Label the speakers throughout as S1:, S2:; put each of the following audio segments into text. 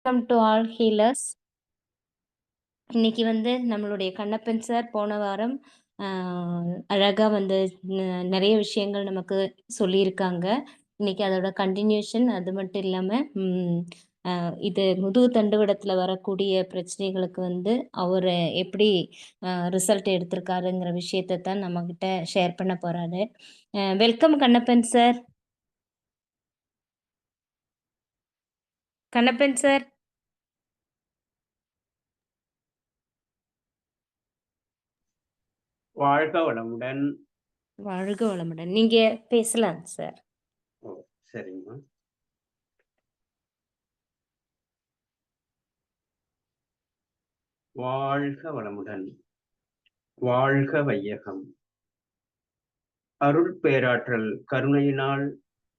S1: Welcome to all healers. இன்னைக்கு நம்மளுடைய Kannappan sir போன வாரம் அழகா நிறைய விஷயங்கள் நமக்கு சொல்லியிருக்காங்க. இன்னைக்கு அதோட கண்டினியூஷன். அது மட்டும் இல்லாம இது முதுகு தண்டுவடத்துல வரக்கூடிய பிரச்சனைகளுக்கு அவர் எப்படி ரிசல்ட் எடுத்திருக்காருங்கிற விஷயத்தை தான் நம்ம கிட்ட ஷேர் பண்ண போறாரு. Welcome Kannappan sir. Kannappan sir.
S2: வாழ்க வளமுடன்.
S1: வாழ்க வளமுடன். நீங்க பேசலாம் சார்.
S2: ஓ, சரிங்கம்மா. வாழ்க வளமுடன். வாழ்க வையகம். அருள் பேராற்றல் கருணையினால்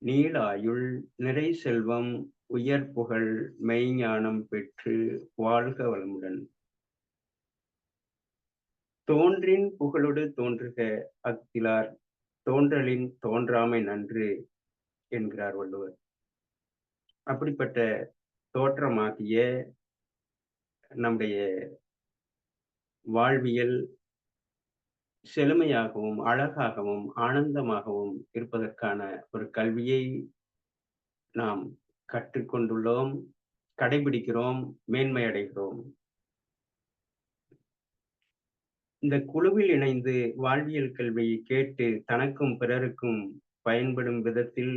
S2: நீளாயுள் நிறை செல்வம் உயர் புகழ் மெய்ஞானம் பெற்று வாழ்க வளமுடன். தோன்றின் புகழோடு தோன்றுக அக்திலார் தோன்றலின் தோன்றாமை நன்று என்கிறார் வள்ளுவர். அப்படிப்பட்ட தோற்றமாகிய நம்முடைய வாழ்வியல் செழுமையாகவும் அழகாகவும் ஆனந்தமாகவும் இருப்பதற்கான ஒரு கல்வியை நாம் கற்றுக்கொண்டுள்ளோம், கடைபிடிக்கிறோம், மேன்மை அடைகிறோம். இந்த குழுவில் இணைந்து வாழ்வியல் கல்வியை கேட்டு தனக்கும் பிறருக்கும் பயன்படும் விதத்தில்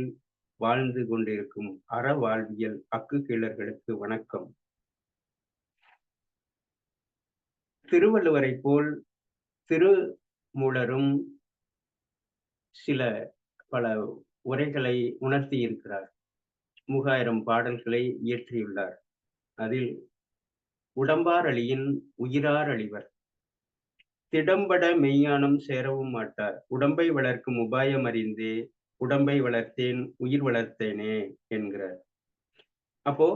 S2: வாழ்ந்து கொண்டிருக்கும் அற வாழ்வியல் அக்குகீழர்களுக்கு வணக்கம். திருவள்ளுவரை போல் திருமூலரும் சில பல உரைகளை உணர்த்தி இருக்கிறார். 3000 பாடல்களை இயற்றியுள்ளார். அதில் உடம்பார் அழியின் உயிரார் அழிவர், திடம்பட மெய்ஞானம் சேரவும் மாட்டார், உடம்பை வளர்க்கும் உபாயம் அறிந்தே உடம்பை வளர்த்தேன் உயிர் வளர்த்தேனே என்கிறார். அப்போ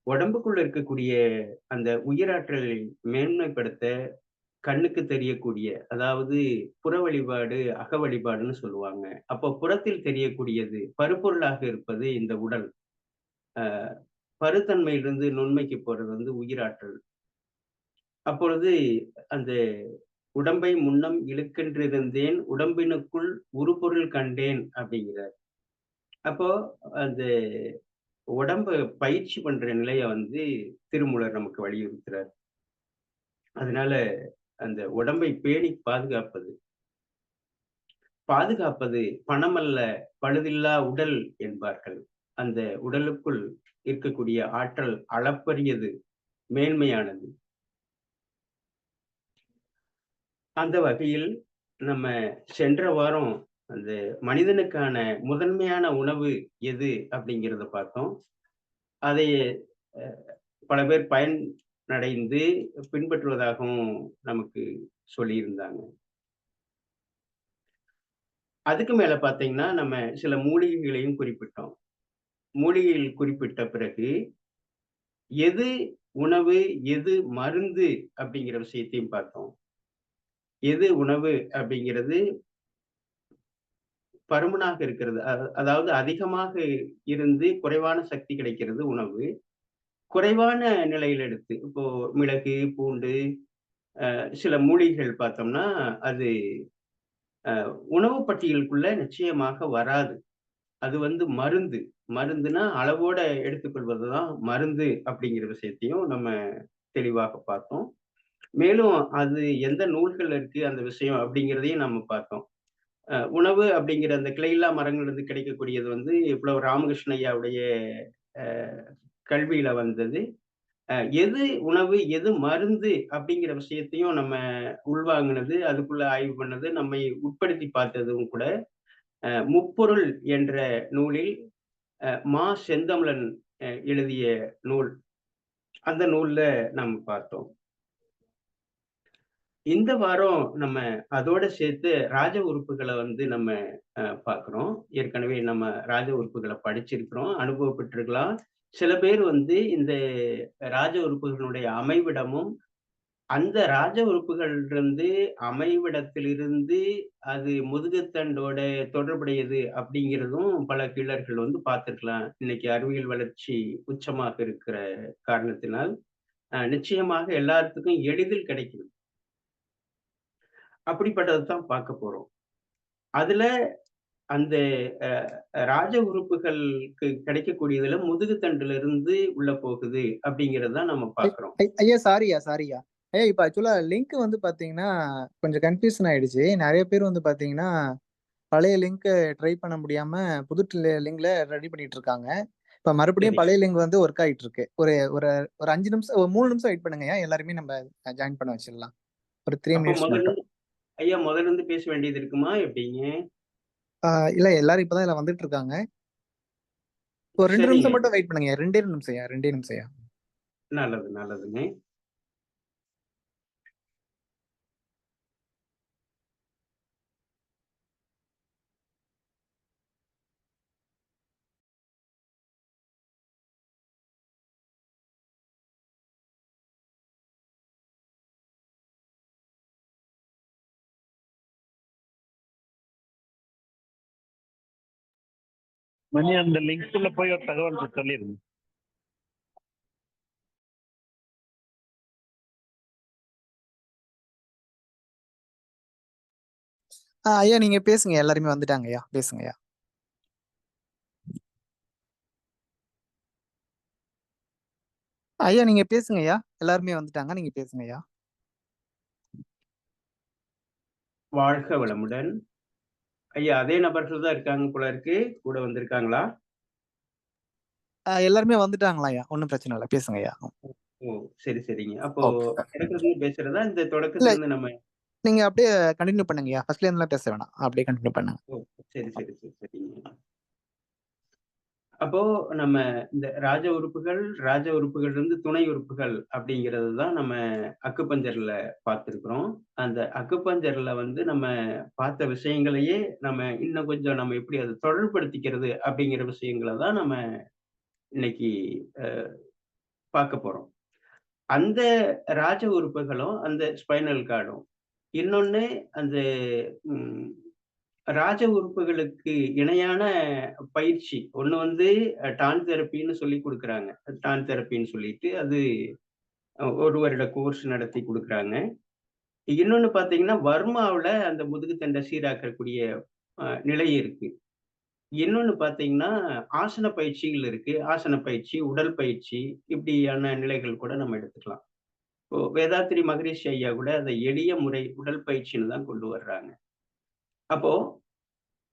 S2: உடம்புக்குள்ள இருக்கக்கூடிய அந்த உயிராற்றலை மேன்மைப்படுத்த கண்ணுக்கு தெரியக்கூடிய, அதாவது புற வழிபாடு அக வழிபாடுன்னு சொல்லுவாங்க. அப்போ புறத்தில் தெரியக்கூடியது பருப்பொருளாக இருப்பது இந்த உடல். பருத்தன்மையிலிருந்து நுண்மைக்கு போறது உயிராற்றல். அப்பொழுது அந்த உடம்பை முன்னம் இழுக்கின்றிருந்தேன் உடம்பினுக்குள் உருப்பொருள் கண்டேன் அப்படிங்கிறார். அப்போ அந்த உடம்ப பயிற்சி பண்ற நிலைய திருமூலர் நமக்கு வலியுறுத்துறார். அதனால அந்த உடம்பை பேணி பாதுகாப்பது பணமல்ல பழுதில்லா உடல் என்பார்கள். அந்த உடலுக்குள் இருக்கக்கூடிய ஆற்றல் அளப்பரியது, மேன்மையானது. அந்த வகையில் நம்ம சென்ற வாரம் அந்த மனிதனுக்கான முதன்மையான உணவு எது அப்படிங்கிறத பார்த்தோம். அதை பல பேர் பயனடைந்து பின்பற்றுவதாகவும் நமக்கு சொல்லியிருந்தாங்க. அதுக்கு மேல பார்த்தீங்கன்னா, நம்ம சில மூலிகைகளையும் குறிப்பிட்டோம். மூலிகைகள் குறிப்பிட்ட பிறகு எது உணவு எது மருந்து அப்படிங்கிற விஷயத்தையும் பார்த்தோம். எது உணவு அப்படிங்கிறது பருமனாக இருக்கிறது, அதாவது அதிகமாக இருந்து குறைவான சக்தி கிடைக்கிறது உணவு. குறைவான நிலையில் எடுத்து இப்போ மிளகு, பூண்டு, சில மூலிகைகள் பார்த்தோம்னா அது உணவு பட்டியலுக்குள்ள நிச்சயமாக வராது. அது மருந்து. மருந்துனா அளவோட எடுத்துக்கொள்வதுதான் மருந்து அப்படிங்கிற விஷயத்தையும் நம்ம தெளிவாக பார்த்தோம். மேலும் அது எந்த நூல்கள்ல இருக்கு அந்த விஷயம் அப்படிங்கிறதையும் நம்ம பார்த்தோம். உணவு அப்படிங்கிற அந்த கிளையில்லா மரங்களிலிருந்து கிடைக்கக்கூடியது புலவர் ராமகிருஷ்ண ஐயாவுடைய கல்வியில வந்தது. எது உணவு எது மருந்து அப்படிங்கிற விஷயத்தையும் நம்ம உள்வாங்கினது, அதுக்குள்ள ஆய்வு பண்ணது, நம்மை உட்படுத்தி பார்த்ததும் கூட முப்பொருள் என்ற நூலில் மா செந்தமிழன் எழுதிய நூல். அந்த நூல்ல நம்ம பார்த்தோம். இந்த வாரம் நம்ம அதோட சேர்த்து ராஜ உறுப்புகளை நம்ம பார்க்கிறோம். ஏற்கனவே நம்ம ராஜ உறுப்புகளை படிச்சிருக்கிறோம், அனுபவப்பட்டிருக்கலாம். சில பேர் இந்த ராஜ உறுப்புகளுடைய அமைவிடமும் அந்த ராஜ உறுப்புகளிலிருந்து அமைவிடத்திலிருந்து அது முதுகுத்தண்டோட தொடர்புடையது அப்படிங்கிறதும் பல கீழர்கள் வந்து பார்த்திருக்கலாம். இன்னைக்கு அறிவியல் வளர்ச்சி உச்சமாக இருக்கிற காரணத்தினால், நிச்சயமாக எல்லாத்துக்கும் எளிதில் கிடைக்குது. அப்படிப்பட்டத தான் பார்க்க போறோம். அதுல அந்த அ ராஜ உறுப்புகளுக்கு கிடைக்கக்கூடியதுல முதுகுத்தண்டுல இருந்து உள்ள போகுது அப்படிங்கிறது தான் நம்ம பார்க்கிறோம்.
S3: ஐயா சாரியா. ஐயா இப்ப ஆக்சுவலா லிங்க் வந்து பாத்தீங்கன்னா கொஞ்சம் கன்ஃபியூஷன் ஆயிடுச்சு. நிறைய பேர் வந்து பாத்தீங்கன்னா பழைய லிங்க் ட்ரை பண்ண முடியாம புது லிங்க்ல ரெடி பண்ணிட்டு இருக்காங்க. இப்ப மறுபடியும்
S2: சரி.
S3: பழைய லிங்க் வந்து ஒர்க் ஆயிட்டு இருக்கு. ஒரு ஒரு ஒரு 5 நிமிஷம், ஒரு 3 நிமிஷம் வெயிட் பண்ணுங்கய்யா. எல்லாருமே நம்ம ஜாயின் பண்ண வச்சிடலாம். ஒரு 3
S2: அப்போ
S3: மினிட்ஸ் மட்டும்.
S2: முதல்ல இருந்து பேச வேண்டியது இருக்குமா எப்படிங்க?
S3: இல்ல எல்லாரும் இப்பதான் இதுல வந்துட்டு இருக்காங்க. ஒரு 2
S2: சரிங்க.
S3: நிமிஷம் மட்டும் வெயிட் பண்ணுங்க. 2 நிமிஷம்யா.
S2: நல்லது, நல்லதுங்க.
S4: மணி அந்த லிங்க்குள்ள போய் ஒரு தகவல் சொல்லிருங்க.
S3: ஐயா நீங்க பேசுங்க. எல்லாருமே வந்துட்டாங்க ஐயா. பேசுங்கய்யா. ஐயா நீங்க பேசுங்கய்யா. எல்லாருமே வந்துட்டாங்க. நீங்க பேசுங்கய்யா.
S2: வாழ்க வளமுடன். ஐயா அதே நபர்கள் தான் இருக்காங்க போல இருக்கு. கூட வந்திருக்காங்களா?
S3: எல்லாருமே வந்துட்டாங்களா ஐயா? ஒண்ணும் பிரச்சனை இல்ல. பேசுங்கய்யா.
S2: ஓ! சரி, சரிங்க. அப்போ
S3: ஓகே.
S2: தொடக்கத்திலிருந்து பேசுறதா? இந்த
S3: இல்ல
S2: தொடக்கத்திலிருந்து நம்ம
S3: நீங்க அப்படியே கண்டினியூ பண்ணுங்கய்யா. ஃபர்ஸ்ட்ல இருந்துலாம் பேச வேணாம். அப்படியே கண்டினியூ பண்ணுங்க.
S2: ஓ! சரி, சரி, சரி, சரிங்க. அப்போ நம்ம இந்த ராஜ உறுப்புகள்லிருந்து துணை உறுப்புகள் அப்படிங்கிறது தான் நம்ம அக்குபஞ்சர்ல பார்த்திருக்கிறோம். அந்த அக்குபஞ்சர்ல வந்து நம்ம பார்த்த விஷயங்களையே நம்ம இன்னும் கொஞ்சம் நம்ம எப்படி அத தொடர்புபடுத்திக்கிறது அப்படிங்கிற விஷயங்கள தான் நம்ம இன்னைக்கு அ பார்க்க போறோம். அந்த ராஜ உறுப்புகளும், அந்த ஸ்பைனல் கார்டும். இன்னொன்னு அந்த ம் ராஜ உறுப்புகளுக்கு இணையான பயிற்சி. ஒண்ணு வந்து டான் தெரப்பின்னு சொல்லிக் குடுக்குறாங்க. டான் தெரப்பின்னு சொல்லிட்டு, அது 1 வருட கோர்ஸ் நடத்தி குடுக்குறாங்க. இன்னொன்னு பார்த்தீங்கன்னா, வர்மாவுல அந்த முதுகு தண்ட சீராக்கக்கூடிய நிலை இருக்கு. இன்னொன்னு பார்த்தீங்கன்னா, ஆசன பயிற்சிகள் இருக்கு. ஆசன பயிற்சி, உடல் பயிற்சி இப்படியான நிலைகள் கூட நம்ம எடுத்துக்கலாம். இப்போ வேதாத்ரி மகரிஷி ஐயா கூட அத எளிய முறை உடல் பயிற்சின்னு தான் கொண்டு வர்றாங்க. அப்போ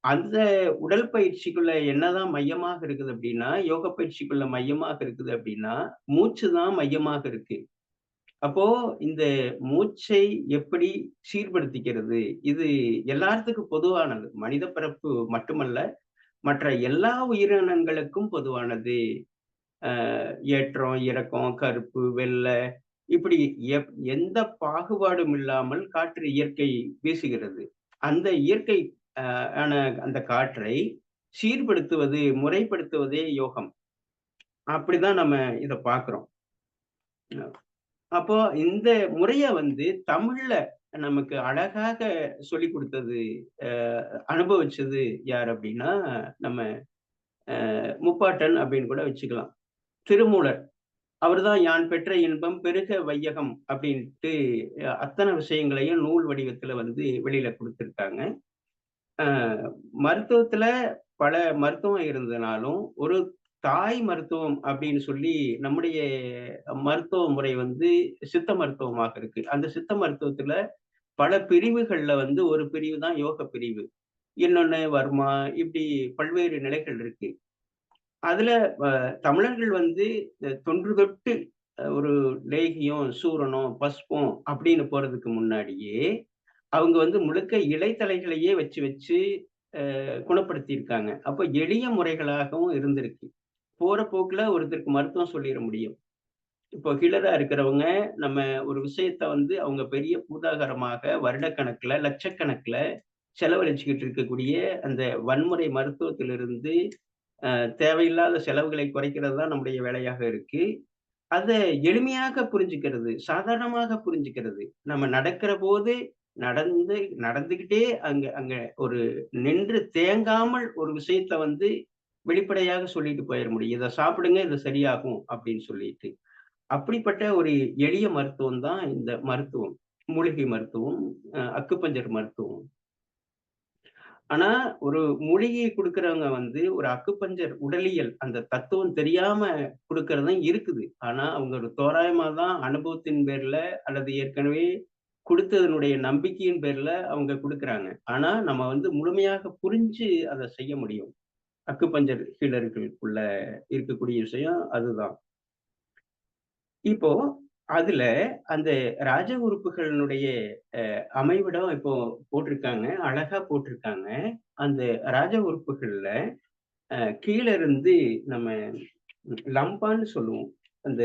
S2: அந்த உடல் பயிற்சிக்குள்ள என்னதான் மையமாக இருக்குது அப்படின்னா, யோக பயிற்சிக்குள்ள மையமாக இருக்குது அப்படின்னா, மூச்சு தான் மையமாக இருக்கு. அப்போ இந்த மூச்சை எப்படி சீர்படுத்திக்கிறது? இது எல்லாத்துக்கும் பொதுவானது. மனித பிறப்பு மட்டுமல்ல, மற்ற எல்லா உயிரினங்களுக்கும் பொதுவானது. அ ஏற்றம், இறக்கம், கருப்பு, வெள்ளை இப்படி எந்த பாகுபாடும் இல்லாமல் காற்று இயற்கை வீசுகிறது. அந்த இயற்கை ஆன அந்த காற்றை சீர்படுத்துவது, முறைப்படுத்துவதே யோகம். அப்படிதான் நம்ம இத பார்க்கிறோம். அப்போ இந்த முறைய வந்து தமிழ்ல நமக்கு அழகாக சொல்லிக் குடுத்தது, அ அனுபவிச்சது யார் அப்படின்னா, நம்ம முப்பாட்டன் அப்படின்னு கூட வச்சுக்கலாம். திருமூலர். அவர்தான் "யான் பெற்ற இன்பம் பெருக வையகம்" அப்படின்ட்டு அத்தன விஷயங்களையும் நூல் வடிவத்துல வந்து வெளியில குடுத்திருக்காங்க. அ மருத்துவத்துல பல மருத்துவம் இருந்தனாலும், ஒரு தாய் மருத்துவம் அப்படின்னு சொல்லி நம்முடைய மருத்துவ முறை வந்து சித்த மருத்துவமாக இருக்கு. அந்த சித்த மருத்துவத்துல பல பிரிவுகள்ல வந்து ஒரு பிரிவு தான் யோக பிரிவு. இன்னொன்னு வர்மா இப்படி பல்வேறு நிலைகள் இருக்கு. அதுல அ தமிழர்கள் வந்து தொன்று தொட்டு ஒரு லேகியம், சூரணம், பஸ்பம் அப்படின்னு போறதுக்கு முன்னாடியே, அவங்க வந்து முழுக்க இலைத்தழைகளையே வச்சு வச்சு குணப்படுத்தியிருக்காங்க. அப்ப எளிய முறைகளாகவும் இருந்திருக்கு. போற போக்குல ஒருத்தருக்கு மருத்துவம் சொல்லிற முடியும். இப்போ ஹிலரா இருக்கிறவங்க, நம்ம ஒரு விஷயத்த வந்து அவங்க பெரிய பூதாகரமாக வருடக்கணக்குல, லட்சக்கணக்குல செலவழிச்சுக்கிட்டு இருக்கக்கூடிய அந்த வன்முறை மருத்துவத்திலிருந்து, தேவையில்லாத செலவுகளை குறைக்கிறது தான் நம்முடைய வேலையாக இருக்கு. அத எளிமையாக புரிஞ்சுக்கிறது, சாதாரணமாக புரிஞ்சுக்கிறது. நம்ம நடக்கிற போது நடந்துகிட்டே அங்க அங்க ஒரு நின்று தேங்காமல் ஒரு விஷயத்த வந்து வெளிப்படையாக சொல்லிட்டு போயிற முடியும். "இத சாப்பிடுங்க, இது சரியாகும்" அப்படின்னு சொல்லிட்டு. அப்படிப்பட்ட ஒரு எளிய மருத்துவம் தான் இந்த மருத்துவம். மூலிகை மருத்துவம், அக்குபஞ்சர் மருத்துவம். ஆனா, ஒரு மூலிகை குடுக்கிறவங்க வந்து ஒரு அக்குபஞ்சர் உடலியல் அந்த தத்துவம் தெரியாம குடுக்கிறதும் இருக்குது. ஆனா, அவங்க ஒரு தோராயமா தான் அனுபவத்தின் பேர்ல அல்லது ஏற்கனவே குடுத்ததனுடைய நம்பிக்கையின் பேர்ல அவங்க குடுக்குறாங்க. ஆனா, நம்ம வந்து முழுமையாக புரிஞ்சு அத செய்ய முடியும். அக்குபஞ்சர் ஹீலர்களுக்குள்ள இருக்கக்கூடிய விஷயம் அதுதான். இப்போ அதுல அந்த ராஜ உறுப்புகளினுடைய அமைவிடம் இப்போ போட்டிருக்காங்க. அழகா போட்டிருக்காங்க. அந்த ராஜ உறுப்புகள்ல கீழ இருந்து நம்ம லம்பான்னு சொல்லுவோம். அந்த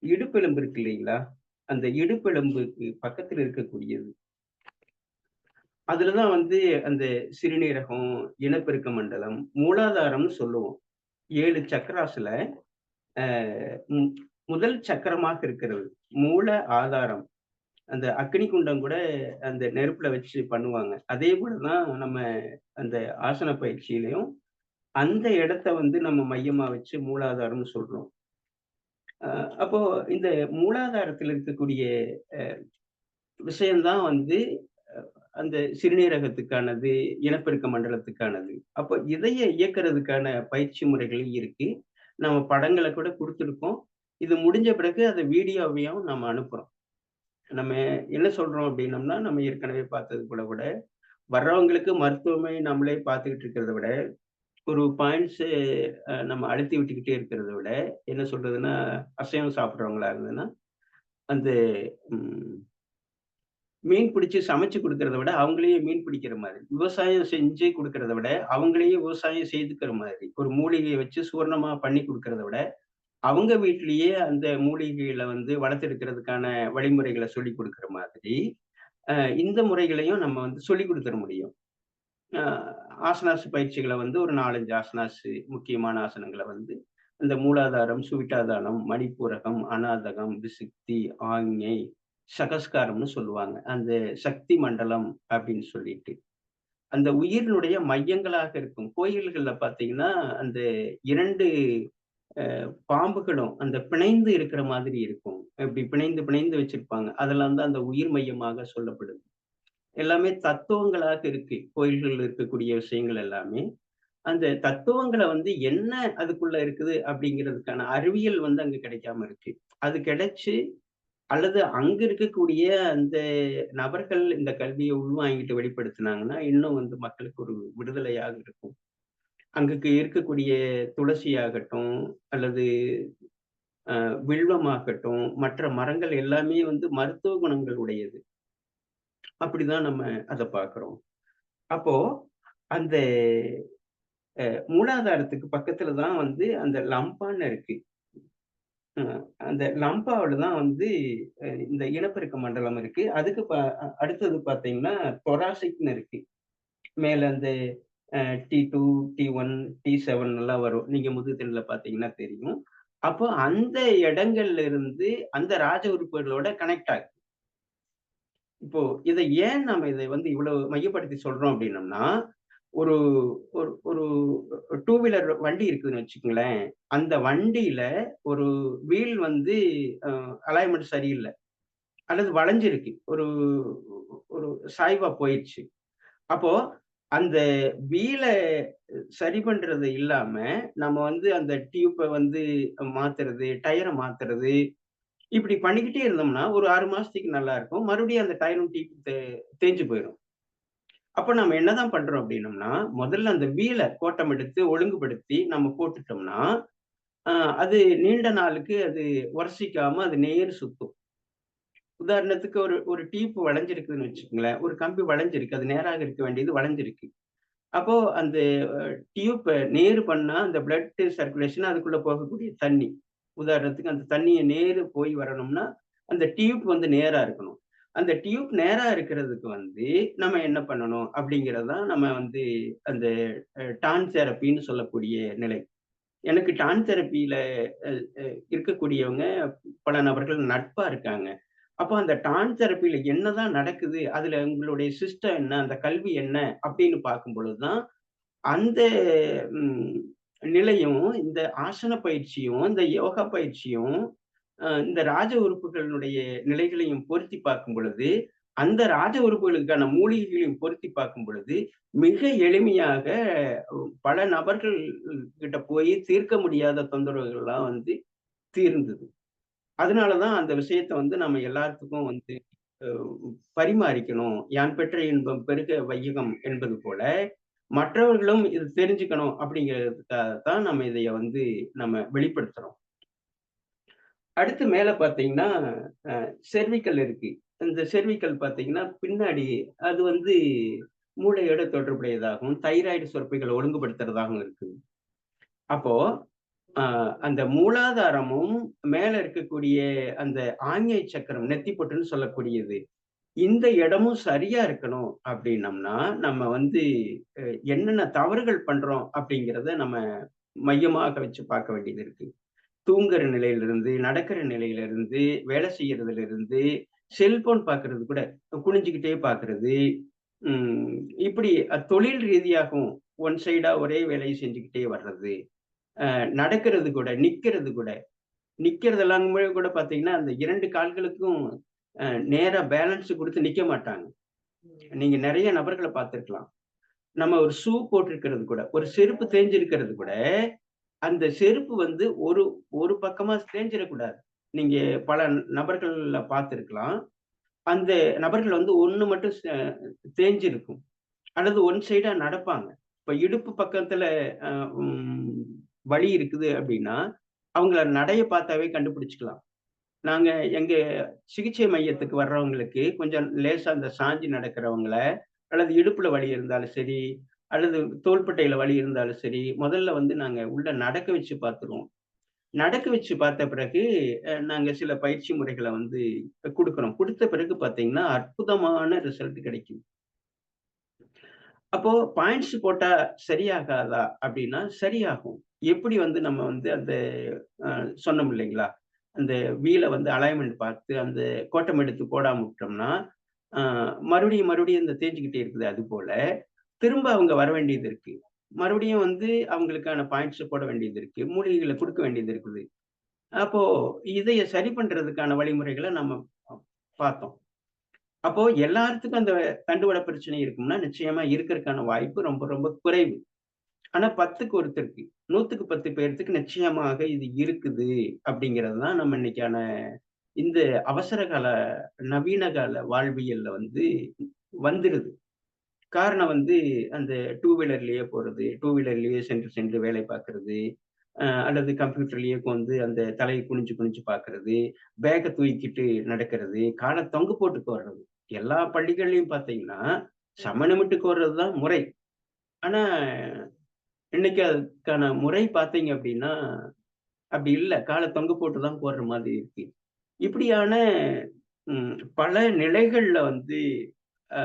S2: இடுப்பெலும்பு இருக்கு இல்லைங்களா? அந்த இடுப்பெலும்புக்கு பக்கத்துல இருக்கக்கூடியது. அதுல தான் வந்து அந்த சிறுநீரகம், இனப்பெருக்க மண்டலம், மூலாதாரம்னு சொல்லுவோம். 7 சக்ராஸ்ல அ ம் முதல் சக்கரமாக இருக்கிறது. மூல ஆதாரம். அந்த அக்னி குண்டம் கூட அந்த நெருப்புல வச்சு பண்ணுவாங்க. அதே போல தான் நம்ம அந்த ஆசன பயிற்சியிலயும் அந்த இடத்த வந்து நம்ம மையமா வச்சு மூலாதாரம்னு சொல்றோம். அ அப்போ இந்த மூலாதாரத்துல இருக்கக்கூடிய அ விஷயம் தான் வந்து அந்த சிறுநீரகத்துக்கானது, இனப்பெருக்க மண்டலத்துக்கானது. அப்போ இதய இயக்குறதுக்கான பயிற்சி முறைகள் இருக்கு. நம்ம படங்கள கூட குடுத்துருக்கோம். இது முடிஞ்ச பிறகு அத வீடியோவையும் நம்ம அனுப்புறோம். நம்ம என்ன சொல்றோம் அப்டின்னம்னா, நம்ம ஏற்கனவே பார்த்தது போல கூட, வர்றவங்களுக்கு மருத்துவமை நம்மளே பார்த்துக்கிட்டு இருக்கிறத விட, ஒரு பாயிண்ட்ஸு நம்ம அழுத்தி விட்டுக்கிட்டே இருக்கிறத விட, என்ன சொல்றதுன்னா, அசைவம் சாப்பிடுறவங்களா இருந்ததுன்னா, அந்த ம் மீன் பிடிச்சு சமைச்சு குடுக்கிறத விட, அவங்களே மீன் பிடிக்கிற மாதிரி. விவசாயம் செஞ்சு குடுக்கிறத விட, அவங்களே விவசாயம் செய்துக்கிற மாதிரி. ஒரு மூலிகைய வச்சு சூரணமா பண்ணி குடுக்கிறத விட, அவங்க வீட்டிலேயே அந்த மூலிகைகள வந்து வளர்த்தெடுக்கிறதுக்கான வழிமுறைகள சொல்லிக் குடுக்கிற மாதிரி, அ இந்த முறைகளையும் நம்ம வந்து சொல்லிக் குடுத்துற முடியும். அ ஆசனாஸ் பயிற்சிகள வந்து ஒரு 4, 5 ஆசனாஸ் முக்கியமான ஆசனங்கள வந்து, இந்த மூலாதாரம், சுவிட்டாதானம், மணிப்பூரகம், அநாதகம், விசுக்தி, ஆஞ்ஞை, சகஸ்காரம்னு சொல்லுவாங்க. அந்த சக்தி மண்டலம் அப்படின்னு சொல்லிட்டு. அந்த உயிரினுடைய மையங்களாக இருக்கும். கோயில்கள்ல பார்த்தீங்கன்னா, அந்த 2 பாம்புகளும் அந்த பிணைந்து இருக்கிற மாதிரி இருக்கும். இப்படி பிணைந்து பிணைந்து வச்சிருப்பாங்க. அதெல்லாம் தான் அந்த உயிர் மையமாக சொல்லப்படுது. எல்லாமே தத்துவங்களாக இருக்கு. கோயில்கள்ல இருக்கக்கூடிய விஷயங்கள் எல்லாமே. அந்த தத்துவங்கள வந்து என்ன அதுக்குள்ள இருக்குது அப்படிங்கிறதுக்கான அறிவியல் வந்து அங்க கிடைக்காம இருக்கு. அது கிடைச்சு அல்லது அங்க இருக்கக்கூடிய அந்த நபர்கள் இந்த கல்விய உள்வாங்கிட்டு வெளிப்படுத்தினாங்கன்னா, இன்னும் வந்து மக்களுக்கு ஒரு விடுதலையாக இருக்கும். அங்குக்கு இருக்கக்கூடிய துளசியாகட்டும், அல்லது வில்வமாகட்டும், மற்ற மரங்கள் எல்லாமே வந்து மருத்துவ குணங்கள் உடையது. அப்படிதான் நம்ம அத பார்க்கிறோம். அப்போ அந்த மூலாதாரத்துக்கு பக்கத்துல தான் வந்து அந்த லம்பான்னு இருக்கு. அ அந்த லம்பாவுல தான் வந்து இந்த இனப்பெருக்க மண்டலம் இருக்கு. அதுக்கு அடுத்தது பார்த்தீங்கன்னா, தொராசிக்ன்னு இருக்கு. மேல அந்த T2, T1, T7 எல்லாம் வரும். நீங்க முதுகுத்தண்டுல பார்த்தீங்கன்னா தெரியும். அப்போ அந்த இடங்கள்ல இருந்து அந்த ராஜ உறுப்புகளோட கனெக்ட் ஆகுது. இப்போ ஏன் நாம இதை வந்து இவ்வளவு மையப்படுத்தி சொல்றோம் அப்படின்னம்னா, ஒரு ஒரு ஒரு 2 வீலர் வண்டி இருக்குதுன்னு வச்சுக்கங்களேன். அந்த வண்டியில ஒரு வீல் வந்து அ அலைன்மென்ட் சரியில்ல. அல்லது வளைஞ்சிருக்கு. ஒரு ஒரு சாய்வா போயிருச்சு. அப்போ அந்த வீல சரி பண்றது இல்லாம, நம்ம வந்து அந்த டியூப்ப வந்து மாத்துறது, டயர மாத்துறது, இப்படி பண்ணிக்கிட்டே இருந்தோம்னா, ஒரு 6 மாசத்துக்கு நல்லா இருக்கும். மறுபடியும் அந்த டயரும், டியூப் தேஞ்சு போயிரும். அப்ப நம்ம என்னதான் பண்றோம் அப்படின்னம்னா, முதல்ல அந்த வீல கோட்டம் எடுத்து ஒழுங்குபடுத்தி நம்ம போட்டுட்டோம்னா, அ அது நீண்ட நாளுக்கு அது உரசிக்காம அது நேர் சுத்தும். உதாரணத்துக்கு ஒரு ஒரு டியூப் வளைஞ்சிருக்குதுன்னு வச்சுக்கங்களேன். ஒரு கம்பி வளைஞ்சிருக்கு. அது நேராக இருக்க வேண்டியது வளைஞ்சிருக்கு. அப்போ அந்த டியூப்ப நேரு பண்ணா அந்த பிளட் சர்க்குலேஷன் அதுக்குள்ள போகக்கூடிய தண்ணி. உதாரணத்துக்கு அந்த தண்ணிய நேரு போய் வரணும்னா, அந்த டியூப் வந்து நேரா இருக்கணும். அந்த டியூப் நேரா இருக்கிறதுக்கு வந்து நம்ம என்ன பண்ணணும் அப்படிங்கிறது தான் நம்ம வந்து அந்த டான் தெரப்பின்னு சொல்லக்கூடிய நிலை. எனக்கு டான் தெரப்பியில இருக்கக்கூடியவங்க பல நபர்கள் நட்பா இருக்காங்க. அப்போ அந்த டான் தெரப்பியில என்னதான் நடக்குது? அதுல உங்களுடைய சிஸ்டம் என்ன? அந்த கல்வி என்ன? அப்படின்னு பார்க்கும் பொழுது தான், அந்த ம் நிலையும், இந்த ஆசன பயிற்சியும், இந்த யோகா பயிற்சியும், இந்த ராஜ உறுப்புகளுடைய நிலைகளையும் பொருத்தி பார்க்கும் பொழுது, அந்த ராஜ உறுப்புகளுக்கான மூலிகைகளையும் பொருத்தி பார்க்கும் பொழுது, மிக எளிமையாக பல நபர்கள் கிட்ட போய் தீர்க்க முடியாத தொந்தரவுகள்லாம் வந்து தீர்ந்தது. அதனால தான் அந்த விஷயத்த வந்து நம்ம எல்லாத்துக்கும் வந்து அ பரிமாறிக்கணும். "யான் பெற்ற இன்பம் பெருக வையகம்" என்பது போல, மற்றவர்களும் இது தெரிஞ்சுக்கணும் அப்படிங்கிறதுக்காக தான் நம்ம இதைய வந்து நம்ம வெளிப்படுத்துறோம். அடுத்து மேல பார்த்தீங்கன்னா, செர்விக்கல் இருக்கு. இந்த செர்விக்கல் பார்த்தீங்கன்னா, பின்னாடி அது வந்து மூளையோட தொடர்புடையதாகவும், தைராய்டு சுரப்பிகள ஒழுங்குபடுத்துறதாகவும் இருக்குது. அப்போ அ அந்த மூலாதாரமும், மேல இருக்கக்கூடிய அந்த ஆஞ்ஞை சக்கரம், நெத்திப்பொட்டுன்னு சொல்லக்கூடியது. இந்த இடமும் சரியா இருக்கணும் அப்படின்னம்னா, நம்ம வந்து அ என்னென்ன தவறுகள் பண்றோம் அப்படிங்கிறத நம்ம மையமாக வச்சு பார்க்க வேண்டியது இருக்கு. தூங்குற நிலையிலிருந்து, நடக்கிற நிலையிலிருந்து, வேலை செய்யறதிலிருந்து, செல்போன் பார்க்கிறது கூட குனிஞ்சுகிட்டே பார்க்கிறது. ம் இப்படி தொழில் ரீதியாகவும் ஒன் சைடா ஒரே வேலைய செஞ்சுக்கிட்டே வர்றது. நடக்கிறது கூட, நிக்கிறது கூட. நிக்கிறதெல்லாமே கூட பார்த்தீங்கன்னா, அந்த 2 கால்களுக்கும் நேரா பேலன்ஸ் குடுத்து நிக்க மாட்டாங்க. நீங்க நெறைய நபர்கள பார்த்திருக்கலாம். நம்ம ஒரு ஷூ போட்டிருக்கிறது கூட, ஒரு செருப்பு தேய்ஞ்சிருக்கிறது கூட, அந்த செருப்பு வந்து ஒரு ஒரு பக்கமா தேய்ஞ்சிறக்கூடாது. நீங்க பல நபர்கள்ல பார்த்திருக்கலாம். அந்த நபர்கள் வந்து ஒண்ணு மட்டும் தேய்ஞ்சிருக்கும். அல்லது ஒன் சைடா நடப்பாங்க. இப்ப இடுப்பு பக்கத்துல அ ம் வலி இருக்குது அப்டின்னா, அவங்கள நடைய பார்த்தாவே கண்டுபிடிச்சுக்கலாம். நாங்க எங்க சிகிச்சை மையத்துக்கு வர்றவங்களுக்கு கொஞ்சம் லேசா அந்த சாஞ்சு நடக்கிறவங்கள, அல்லது இடுப்புல வலி இருந்தாலும் சரி, அல்லது தோள்பட்டையில வலி இருந்தாலும் சரி, முதல்ல வந்து நாங்க உள்ள நடக்க வச்சு பார்த்துருவோம். நடக்க வச்சு பார்த்த பிறகு, நாங்க சில பயிற்சி முறைகள வந்து குடுக்குறோம். குடுத்த பிறகு பார்த்தீங்கன்னா, அற்புதமான ரிசல்ட் கிடைக்கும். அப்போ பாயிண்ட்ஸ் போட்டா சரியாகாதா? அப்டின்னா சரியாகும். எப்படி வந்து நம்ம வந்து அந்த சொன்னோம் இல்லைங்களா? அந்த வீல வந்து அலைன்மென்ட் பார்த்து அந்த கோட்டம் எடுத்து போடாம விட்டோம்னா, அ மறுபடியும் இந்த தேஞ்சுக்கிட்டே இருக்குது. அதுபோல திரும்ப அவங்க வர வேண்டியது இருக்கு. மறுபடியும் வந்து அவங்களுக்கான பாயிண்ட்ஸ் போட வேண்டியது இருக்கு. மூலிகைகள குடுக்க வேண்டியது இருக்குது. அப்போ இதைய சரி பண்றதுக்கான வழிமுறைகள நம்ம பார்த்தோம். அப்போ எல்லாத்துக்கும் அந்த தண்டுவட பிரச்சனை இருக்கும்னா, நிச்சயமா இருக்கறதுக்கான வாய்ப்பு ரொம்ப ரொம்ப குறைவு. ஆனா 10க்கு ஒருத்தருக்கு, 100க்கு 10 பேர்த்துக்கு நிச்சயமாக இது இருக்குது அப்படிங்கிறது தான் நம்ம இன்னைக்கான இந்த அவசர கால, நவீன கால வாழ்வியல்ல வந்து வந்துருது. காரணம் வந்து அந்த டூ வீலர்லயே போறது, டூ வீலர்லயே சென்று சென்று வேலை பார்க்கிறது, அல்லது கம்ப்யூட்டர்லயே உட்காந்து அந்த தலைய குனிஞ்சு குனிஞ்சு பார்க்கிறது, பேக்க தூக்கிட்டு நடக்கிறது, கால தொங்க போட்டு உட்கார்றது. எல்லா பள்ளிகள்லயும் பார்த்தீங்கன்னா, சமணமிட்டு உட்கார்றது தான் முறை. ஆனா, இன்னைக்கு அதுக்கான முறை பார்த்தீங்க அப்படின்னா, அப்படி இல்ல. கால தொங்க போட்டு தான் உட்கார்ற மாதிரி இருக்கு. இப்படியான பல நிலைகள்ல வந்து அ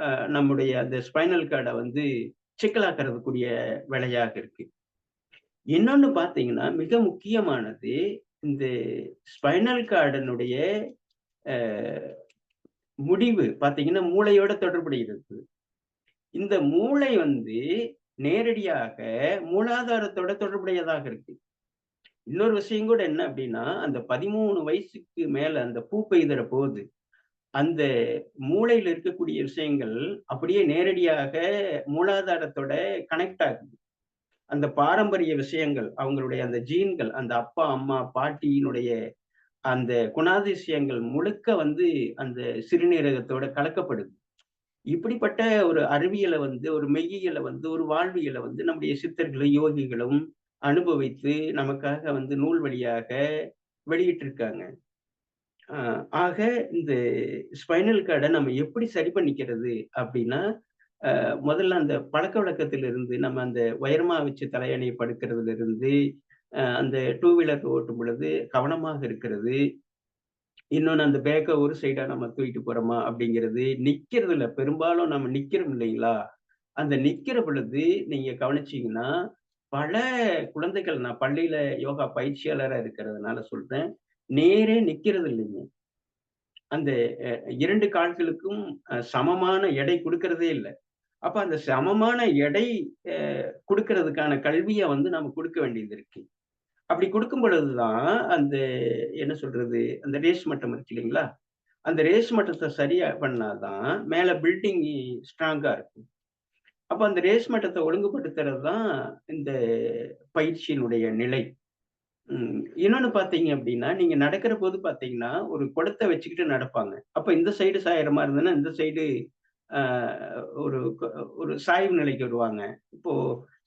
S2: அ நம்முடைய அந்த ஸ்பைனல் கார்ட வந்து சிக்கலாக்குறதுக்குரிய வேலையாக இருக்கு. இன்னொன்னு பார்த்தீங்கன்னா, மிக முக்கியமானது இந்த ஸ்பைனல் கார்டினுடைய அ முடிவு பார்த்தீங்கன்னா, மூளையோட தொடர்புடையது. இந்த மூளை வந்து நேரடியாக மூலாதாரத்தோட தொடர்புடையதாக இருக்கு. இன்னொரு விஷயம் கூட என்ன அப்டின்னா, அந்த 13 வயசுக்கு மேல அந்த பூ பெய்துற போது, அந்த மூளையில இருக்கக்கூடிய விஷயங்கள் அப்படியே நேரடியாக மூலாதாரத்தோட கனெக்ட் ஆகுது. அந்த பாரம்பரிய விஷயங்கள், அவங்களுடைய அந்த ஜீன்கள், அந்த அப்பா, அம்மா, பாட்டியினுடைய அந்த குணாதிசயங்கள் முழுக்க வந்து அந்த சிறுநீரகத்தோட கலக்கப்படுது. இப்படிப்பட்ட ஒரு அறிவியல வந்து, ஒரு மெய்யியல வந்து, ஒரு வாழ்வியல வந்து நம்முடைய சித்தர்களும், யோகிகளும் அனுபவித்து நமக்காக வந்து நூல் வழியாக வெளியிட்டிருக்காங்க. அ ஆக இந்த ஸ்பைனல் கார்ட நம்ம எப்படி சரி பண்ணிக்கிறது அப்படின்னா, முதல்ல அந்த பழக்கவழக்கத்திலிருந்து நம்ம அந்த உயரமா வச்சு தலையணைய படுக்கிறதிலிருந்து, அந்த டூ வீலர் ஓட்டும் பொழுது கவனமாக இருக்கிறது. இன்னொன்னு அந்த பேக்க ஒரு சைடா நம்ம தூக்கிட்டு போறோமா அப்படிங்கிறது, நிக்கிறதுல பெரும்பாலும் நம்ம நிக்கிறோம் இல்லைங்களா? அந்த நிக்கிற பொழுது நீங்க கவனிச்சீங்கன்னா, பல குழந்தைகள், நான் பள்ளியில யோகா பயிற்சியாளரா இருக்கிறதுனால சொல்றேன், நேரே நிக்கிறது இல்லைங்க. அந்த 2 கால்களுக்கும் சமமான எடை குடுக்கிறதே இல்ல. அப்ப அந்த சமமான எடை அ குடுக்கிறதுக்கான கல்விய வந்து நாம குடுக்க வேண்டியது இருக்கு. அப்படி குடுக்கும் பொழுது தான் அந்த என்ன சொல்றது, அந்த ரேஸ் மட்டம் இருக்கு இல்லைங்களா? அந்த ரேஸ் மட்டத்த சரியா பண்ணா தான் மேல பில்டிங் ஸ்ட்ராங்கா இருக்கும். அப்ப அந்த ரேஸ் மட்டத்த ஒழுங்குபடுத்துறது தான் இந்த பயிற்சியினுடைய நிலை. இன்னொன்னு பார்த்தீங்க அப்படின்னா, நீங்க நடக்கிற போது பார்த்தீங்கன்னா, ஒரு குடத்த வச்சுக்கிட்டு நடப்பாங்க. அப்ப இந்த சைடு சாயிற மாரி இருந்ததுன்னா, இந்த சைடு அ ஒரு ஒரு சாய்வு நிலைக்கு வருவாங்க. இப்போ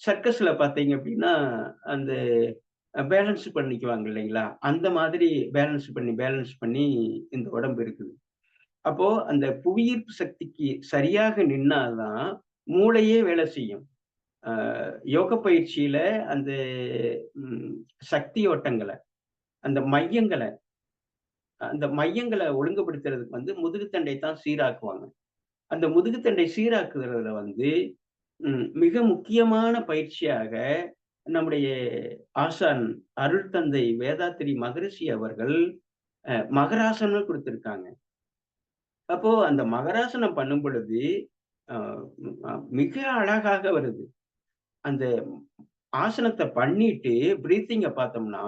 S2: சர்க்கஸ்ல பார்த்தீங்க அப்படின்னா, அந்த பேலன்ஸ் பண்ணிக்குவாங்க இல்லைங்களா? அந்த மாதிரி பேலன்ஸ் பண்ணி இந்த உடம்பு இருக்குது. அப்போ அந்த புவியீர்ப்பு சக்திக்கு சரியாக நின்னா தான் மூளையே வேலை செய்யும். அ யோக பயிற்சியில அந்த ம் சக்தி ஓட்டங்கள, அந்த மையங்கள அந்த மையங்கள ஒழுங்குபடுத்துறதுக்கு வந்து முதுகுத்தண்டை தான் சீராக்குவாங்க. அந்த முதுகுத்தண்டை சீராக்குறதுல வந்து மிக முக்கியமான பயிற்சியாக நம்முடைய ஆசான் அருள் தந்தை வேதாத்திரி மகரிஷி அவர்கள் மகராசனம் குடுத்திருக்காங்க. அப்போ அந்த மகராசனம் பண்ணும் பொழுது, அ மிக அழகாக வருது. அந்த ஆசனத்த பண்ணிட்டு பிரீத்திங்க பார்த்தோம்னா,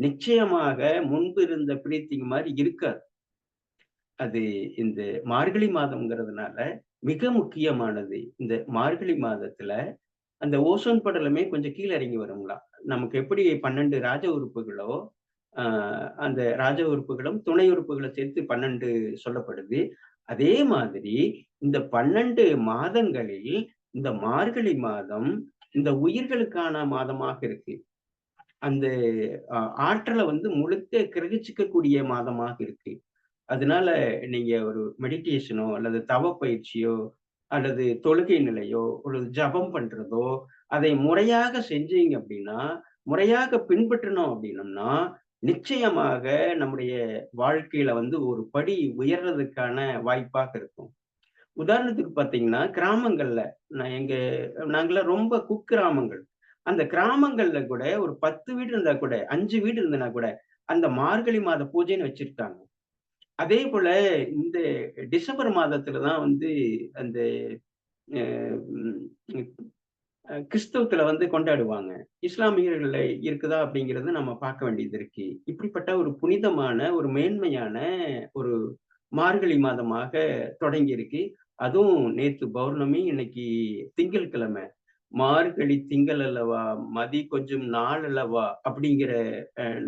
S2: நிச்சயமாக முன்பு இருந்த பிரீத்திங் மாரி இருக்காது. அது இந்த மார்கழி மாதம்ங்கிறதுனால மிக முக்கியமானது. இந்த மார்கழி மாதத்துல அந்த ஓசோன் படலமே கொஞ்சம் கீழ இறங்கி வருங்களாம். நமக்கு எப்படி 12 ராஜ உறுப்புகளோ, அ அந்த ராஜ உறுப்புகளும், துணை உறுப்புகள சேர்த்து 12 சொல்லப்படுது. அதே மாதிரி இந்த 12 மாதங்களில் இந்த மார்கழி மாதம் இந்த உயிர்களுக்கான மாதமாக இருக்கு. அந்த அ ஆற்றல வந்து முழுக்க கிரகிச்சுக்கக்கூடிய மாதமாக இருக்கு. அதனால நீங்க ஒரு மெடிடேஷனோ அல்லது தவ பயிற்சியோ அல்லது தொழுகை நிலையோ ஒரு ஜபம் பண்றதோ அதை முறையாக செஞ்சீங்க அப்படின்னா முறையாக பின்பற்றினோம் அப்படின்னம்னா நிச்சயமாக நம்முடைய வாழ்க்கையில வந்து ஒரு படி உயர்றதுக்கான வாய்ப்பாக இருக்கும். உதாரணத்துக்கு பாத்தீங்கன்னா கிராமங்கள்ல நான் எங்க நாங்கெல்லாம் ரொம்ப குக்கிராமங்கள். அந்த கிராமங்கள்ல கூட ஒரு 10 வீடு இருந்தா கூட 5 வீடு இருந்ததுன்னா கூட அந்த மார்கழி மாத பூஜைன்னு வச்சிருக்காங்க. அதே போல இந்த டிசம்பர் மாதத்துல தான் வந்து அந்த அ ம் கிறிஸ்தவத்துல வந்து கொண்டாடுவாங்க. இஸ்லாமியர்கள்ல இருக்குதா அப்படிங்கிறத நம்ம பார்க்க வேண்டியது இருக்கு. இப்படிப்பட்ட ஒரு புனிதமான, ஒரு மேன்மையான ஒரு மார்கழி மாதமாக தொடங்கியிருக்கு. அதுவும் நேத்து பௌர்ணமி, இன்னைக்கு திங்கட்கிழமை. "மார்கழி திங்கள் அல்லவா, மதி கொஞ்சும் நாள் அல்லவா" அப்படிங்கிற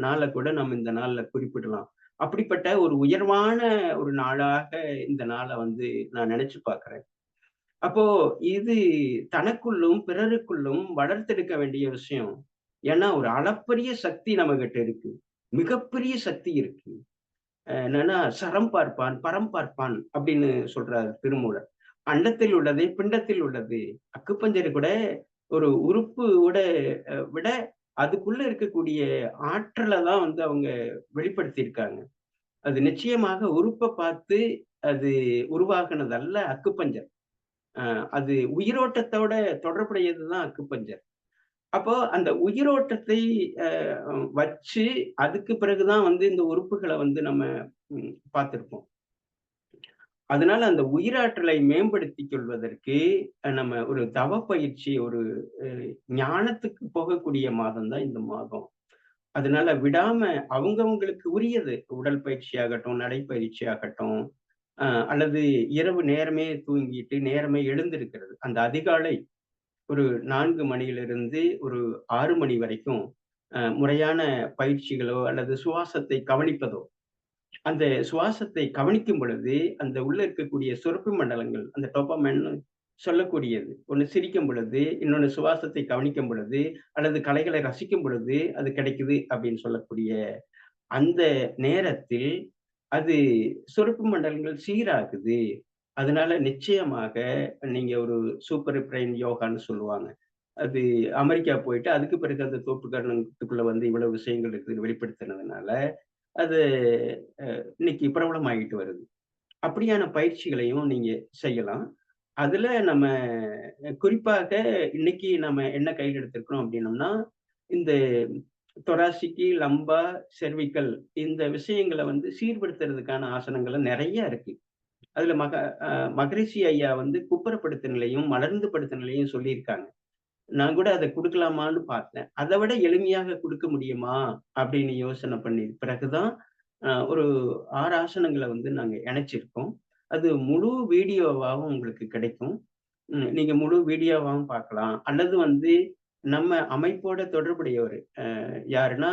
S2: நாள கூட நம்ம இந்த நாள்ல குறிப்பிடலாம். அப்படிப்பட்ட ஒரு உயர்வான ஒரு நாளாக இந்த நாள வந்து நான் நினைச்சு பார்க்கிறேன். அப்போ இது தனக்குள்ளும், பிறருக்குள்ளும் வளர்த்தெடுக்க வேண்டிய விஷயம். ஏன்னா, ஒரு அளப்பரிய சக்தி நம்மகிட்ட இருக்கு. மிகப்பெரிய சக்தி இருக்கு. என்னன்னா, "சரம் பார்ப்பான், பரம் பார்ப்பான்" அப்படின்னு சொல்றார் திருமூலர். "அண்டத்தில் உள்ளதை பிண்டத்தில் உள்ளது." அக்குப்பஞ்சர் கூட ஒரு உறுப்போட விட அதுக்குள்ள இருக்கக்கூடிய ஆற்றல தான் வந்து அவங்க வெளிப்படுத்தியிருக்காங்க. அது நிச்சயமாக உறுப்ப பார்த்து அது உருவாகுனது அல்ல அக்குப்பஞ்சர். அது உயிரோட்டத்தோட தொடர்புடையது தான் அக்குப்பஞ்சர். அப்போ அந்த உயிரோட்டத்தை அ வச்சு அதுக்கு பிறகு தான் வந்து இந்த உறுப்புகள வந்து நம்ம பார்த்திருப்போம். அதனால அந்த உயிராற்றலை மேம்படுத்திக் கொள்வதற்கு நம்ம ஒரு தவ பயிற்சி, ஒரு அ ஞானத்துக்கு போகக்கூடிய மாதம் தான் இந்த மாதம். அதனால விடாம அவங்கவங்களுக்கு உரியது. உடல் பயிற்சியாகட்டும், நடைப்பயிற்சியாகட்டும், அல்லது இரவு நேரமே தூங்கிட்டு நேரமே எழுந்திருக்கிறது. அந்த அதிகாலை ஒரு 4 மணியிலிருந்து ஒரு 6 மணி வரைக்கும் முறையான பயிற்சிகளோ அல்லது சுவாசத்தை கவனிப்பதோ, அந்த சுவாசத்தை கவனிக்கும் பொழுது, அந்த உள்ள இருக்கக்கூடிய சுரப்பி மண்டலங்கள், அந்த டோபமைன்னு சொல்லக்கூடியது. ஒண்ணு சிரிக்கும் பொழுது, இன்னொன்னு சுவாசத்தை கவனிக்கும் பொழுது, அல்லது கலைகளை ரசிக்கும் பொழுது அது கிடைக்குது அப்படின்னு சொல்லக்கூடிய அந்த நேரத்தில் அது சுரப்பு மண்டலங்கள் சீராகுது. அதனால நிச்சயமாக நீங்க ஒரு சூப்பர் பிரெயின் யோகான்னு சொல்லுவாங்க. அது அமெரிக்கா போயிட்டு அதுக்கு பிறகு அந்த தோப்பு கரணத்துக்குள்ள வந்து இவ்வளவு விஷயங்கள் இருக்குதுன்னு வெளிப்படுத்தினதுனால, அது இன்னைக்கு பிரபலமாயிட்டு வருது. அப்படியான பயிற்சிகளையும் நீங்க செய்யலாம். அதுல நம்ம குறிப்பாக இன்னைக்கு நம்ம என்ன கையில் எடுத்திருக்கிறோம் அப்படின்னம்னா, இந்த தொராசிக்கி, லம்பா, செர்விக்கல் இந்த விஷயங்கள வந்து சீர்படுத்துறதுக்கான ஆசனங்கள் நெறைய இருக்கு. அதுல அ மகரிஷி ஐயா வந்து குப்புறப்படுத்த நிலையும், மலர்ந்து படுத்த நிலையும் சொல்லியிருக்காங்க. நான் கூட அத குடுக்கலாமான்னு பார்த்தேன். அத விட எளிமையாக குடுக்க முடியுமா? அப்படின்னு யோசனை பண்ணி பிறகு தான் ஒரு 6 ஆசனங்கள வந்து நாங்க இணைச்சிருக்கோம். அது முழு வீடியோவாவும் உங்களுக்கு கிடைக்கும். நீங்க முழு வீடியோவாவும் பார்க்கலாம். அல்லது வந்து நம்ம அமைப்போட தொடர்புடையவரு. யாருன்னா,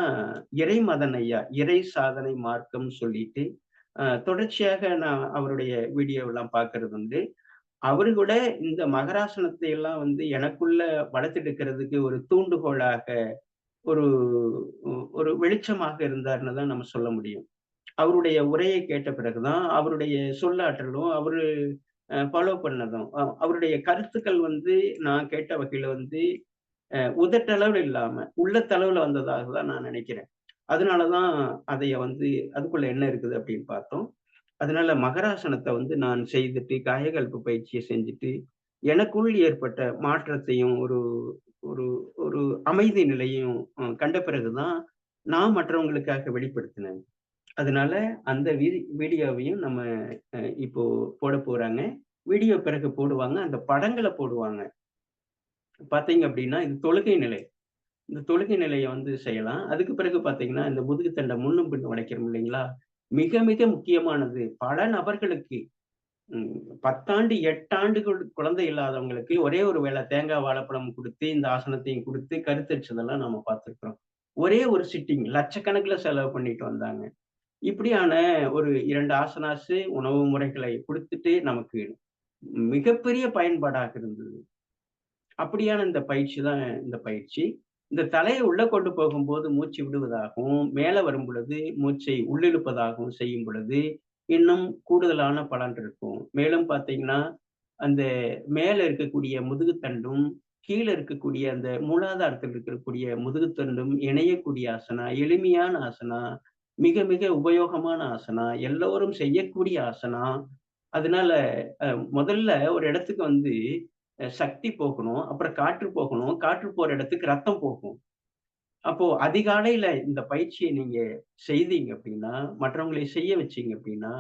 S2: இறைமதன் ஐயா. இறை சாதனை மார்க்கம் சொல்லிட்டு, தொடர்ச்சியாக நான் அவருடைய வீடியோவெல்லாம் பார்க்கறது உண்டு. அவரு கூட இந்த மகராசனத்தை எல்லாம் வந்து எனக்குள்ள வளர்த்தெடுக்கிறதுக்கு ஒரு தூண்டுகோலாக, ஒரு ஒரு வெளிச்சமாக இருந்தார்ன்னு தான் நம்ம சொல்ல முடியும். அவருடைய உரையை கேட்ட பிறகு தான், அவருடைய சொல்லாற்றலும், அவரு ஃபாலோ பண்ணதும், அவருடைய கருத்துக்கள் வந்து நான் கேட்ட வகையில வந்து உதட்டளவுல இல்லாம, உள்ளத்தளவுல வந்ததாக தான் நான் நினைக்கிறேன். அதனால தான் அதைய வந்து அதுக்குள்ள என்ன இருக்குது அப்படின்னு பார்த்தோம். அதனால மகராசனத்த வந்து நான் செய்துட்டு, காயகல்ப பயிற்சிய செஞ்சுட்டு, எனக்குள் ஏற்பட்ட மாற்றத்தையும், ஒரு ஒரு ஒரு அமைதி நிலையும் கண்ட பிறகு தான், நான் மற்றவங்களுக்காக வெளிப்படுத்தினேன். அதனால அந்த வீடியோவையும் நம்ம இப்போ போடப் போறாங்க. வீடியோ பிறகு போடுவாங்க. அந்த படங்கள போடுவாங்க. பார்த்தீங்க அப்படின்னா, இது தொழுகை நிலை. இந்த தொழுகை நிலைய வந்து செய்யலாம். அதுக்கு பிறகு பார்த்தீங்கன்னா, இந்த முதுகு தண்ட முன்னும் பின்னும் வளைக்கிறோம் இல்லைங்களா? மிக மிக முக்கியமானது. பல நபர்களுக்கு 10 ஆண்டு, 8 ஆண்டுகள் குழந்தை இல்லாதவங்களுக்கு ஒரே ஒரு வேள தேங்காய், வாழைப்பழம் குடுத்து, இந்த ஆசனத்தையும் குடுத்து கருத்தரிச்சதெல்லாம் நாம பார்த்திருக்கிறோம். ஒரே ஒரு சிட்டிங் லட்சக்கணக்குல செலவு பண்ணிட்டு வந்தாங்க. இப்படியான ஒரு 2 ஆசனாஸு உணவு முறைகளை குடுத்துட்டு நமக்கு மிகப்பெரிய பயன்பாடாக இருந்தது. அப்படியான இந்த பயிற்சி தான் இந்த பயிற்சி. இந்த தலைய உள்ள கொண்டு போகும்போது மூச்சு விடுவதாகவும், மேல வரும்பொழுது மூச்சை உள்ளிழுப்பதாகவும் செய்யும் பொழுது, இன்னும் கூடுதலான பலன் இருக்கும். மேலும் பார்த்தீங்கன்னா, அந்த மேல இருக்கக்கூடிய முதுகுத்தண்டும், கீழ இருக்கக்கூடிய அந்த மூலாதாரத்தில் இருக்கக்கூடிய முதுகுத்தண்டும் இணையக்கூடிய ஆசனா, எளிமையான ஆசனா, மிக மிக உபயோகமான ஆசனா, எல்லோரும் செய்யக்கூடிய ஆசனா. அதனால அ முதல்ல ஒரு இடத்துக்கு வந்து சக்தி போகணும். அப்புறம் காற்று போகணும். காற்று போற இடத்துக்கு ரத்தம் போகும். அப்போ அதிகாலையில இந்த பயிற்சிய நீங்க செய்தீங்க அப்படின்னா, மற்றவங்களை செய்ய வச்சீங்க அப்படின்னா,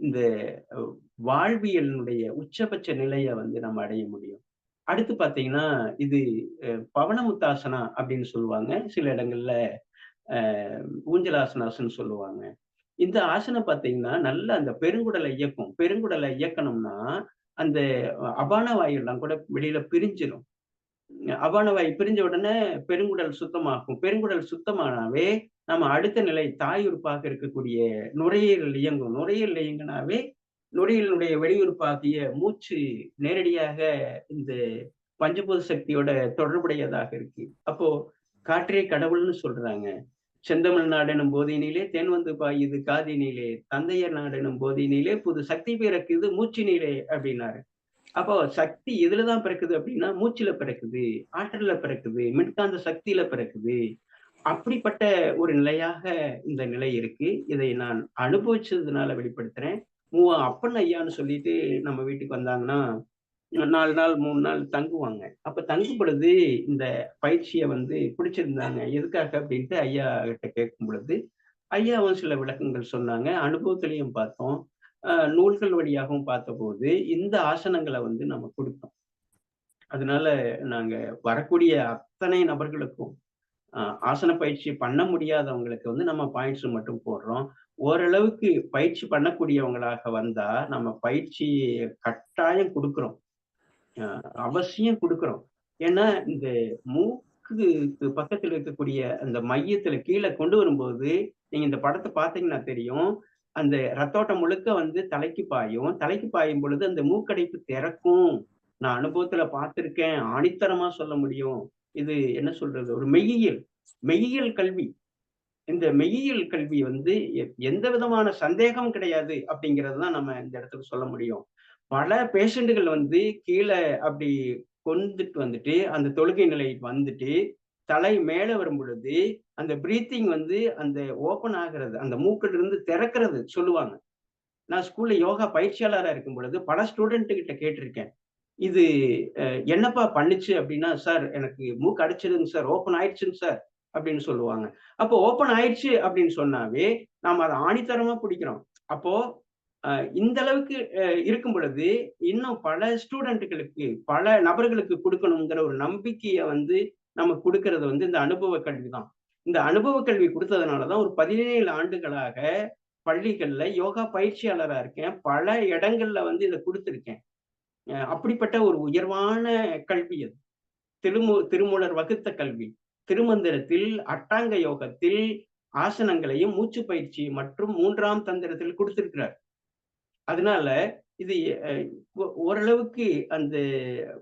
S2: இந்த அ வாழ்வியலினுடைய உச்சபட்ச நிலைய வந்து நம்ம அடைய முடியும். அடுத்து பார்த்தீங்கன்னா, இது பவனமுத்தாசனா அப்படின்னு சொல்லுவாங்க. சில இடங்கள்ல அ ஊஞ்சலாசனாஸ்ன்னு சொல்லுவாங்க. இந்த ஆசனம் பார்த்தீங்கன்னா, நல்லா அந்த பெருங்குடல இயக்கும். பெருங்குடல இயக்கணும்னா, அந்த அபான வாயுலாம் கூட வெளியில பிரிஞ்சிரும். அபான வாயு பிரிஞ்ச உடனே பெருங்குடல் சுத்தமாகும். பெருங்குடல் சுத்தமானாவே, நம்ம அடுத்த நிலை தாய் உறுப்பாக இருக்கக்கூடிய நுரையீரல் இயங்கும். நுரையீரல் இயங்குனாவே, நுரையீரலுடைய வெளியுறுப்பாகிய மூச்சு நேரடியாக இந்த பஞ்சபூத சக்தியோட தொடர்புடையதாக இருக்கு. அப்போ காற்றே கடவுள்ன்னு சொல்றாங்க. செந்தமிழ் நாடெனும் போதினிலே தேன் வந்து பாயுது காதினிலே, தந்தையர் நாடெனும் போதினிலே புது சக்தி பிறக்குது மூச்சினிலே அப்டின்னாரு. அப்போ சக்தி எதுல தான் பிறக்குது அப்டின்னா, மூச்சுல பிறக்குது, ஆற்றல்ல பிறக்குது, மின்காந்த சக்தியில பிறக்குது. அப்படிப்பட்ட ஒரு நிலையாக இந்த நிலை இருக்கு. இதை நான் அனுபவிச்சதுனால வெளிப்படுத்துறேன். அப்பன் ஐயான்னு சொல்லிட்டு நம்ம வீட்டுக்கு வந்தாங்கன்னா, 4 நாள், 3 நாள் தங்குவாங்க. அப்ப தங்கும் பொழுது இந்த பயிற்சிய வந்து பிடிச்சிருந்தாங்க. எதுக்காக அப்டின்ட்டு ஐயா கிட்ட கேட்கும் பொழுது, ஐயாவும் சில விளக்கங்கள் சொன்னாங்க. அனுபவத்திலயும் பார்த்தோம். நூல்கள் வழியாகவும் பார்த்தபோது, இந்த ஆசனங்கள வந்து நம்ம குடுத்தோம். அதனால நாங்க வரக்கூடிய அத்தனை நபர்களுக்கும், அ ஆசன பயிற்சி பண்ண முடியாதவங்களுக்கு வந்து நம்ம பாயிண்ட்ஸ் மட்டும் போடுறோம். ஓரளவுக்கு பயிற்சி பண்ணக்கூடியவங்களாக வந்தா, நம்ம பயிற்சி கட்டாயம் குடுக்குறோம். அ அவசியம் குடுக்குறோம். ஏன்னா, இந்த மூக்குக்கு பக்கத்துல இருக்கக்கூடிய அந்த மையத்துல கீழ கொண்டு வரும்போது, நீங்க இந்த படத்த பார்த்தீங்கன்னா தெரியும். அந்த ரத்தோட்டம் முழுக்க வந்து தலைக்கு பாயும். தலைக்கு பாயும் பொழுது அந்த மூக்கடைப்பு திறக்கும். நான் அனுபவத்துல பார்த்திருக்கேன். ஆணித்தரமா சொல்ல முடியும். இது என்ன சொல்றது? ஒரு மெய்யியல். மெய்யியல் கல்வி. இந்த மெய்யியல் கல்வி வந்து எந்த விதமான சந்தேகமும் கிடையாது அப்படிங்கிறது தான் நம்ம இந்த இடத்துல சொல்ல முடியும். பல பேஷண்ட்டுகள் வந்து கீழ அப்படி கொண்டுட்டு வந்துட்டு, அந்த தொழுகை நிலைக்கு வந்துட்டு, தலை மேல வரும்பொழுது, அந்த பிரீத்திங் வந்து அந்த ஓப்பன் ஆகுறது, அந்த மூக்குலருந்து திறக்கிறது சொல்லுவாங்க. நான் ஸ்கூல்ல யோகா பயிற்சியாளரா இருக்கும் பொழுது, பல ஸ்டூடண்ட் கிட்ட கேட்டிருக்கேன். இது என்னப்பா பண்ணுச்சு அப்படின்னா, சார் எனக்கு மூக்கு அடைச்சிடுங்க சார், ஓப்பன் ஆயிடுச்சுங்க சார் அப்படின்னு சொல்லுவாங்க. அப்போ ஓப்பன் ஆயிடுச்சு அப்படின்னு சொன்னாவே, நாம அத ஆணித்தரமா பிடிக்கிறோம். அப்போ அ இந்த அளவுக்கு இருக்கும் பொழுது, இன்னும் பல ஸ்டூடண்ட்டுகளுக்கு, பல நபர்களுக்கு குடுக்கணுங்கிற ஒரு நம்பிக்கைய வந்து நம்ம குடுக்கிறது வந்து இந்த அனுபவ கல்வி தான். இந்த அனுபவ கல்வி குடுத்ததுனால தான் ஒரு 17 ஆண்டுகளாக பள்ளிகள்ல யோகா பயிற்சியாளரா இருக்கேன். பல இடங்கள்ல வந்து இத குடுத்திருக்கேன். அப்படிப்பட்ட ஒரு உயர்வான கல்வி அது. திருமூலர் வகுத்த கல்வி. திருமந்திரத்தில், அட்டாங்க யோகத்தில் ஆசனங்களையும், மூச்சு பயிற்சி மற்றும் 3ஆம் தந்திரத்தில் குடுத்திருக்கிறார். அதனால இது அ ஓரளவுக்கு அந்த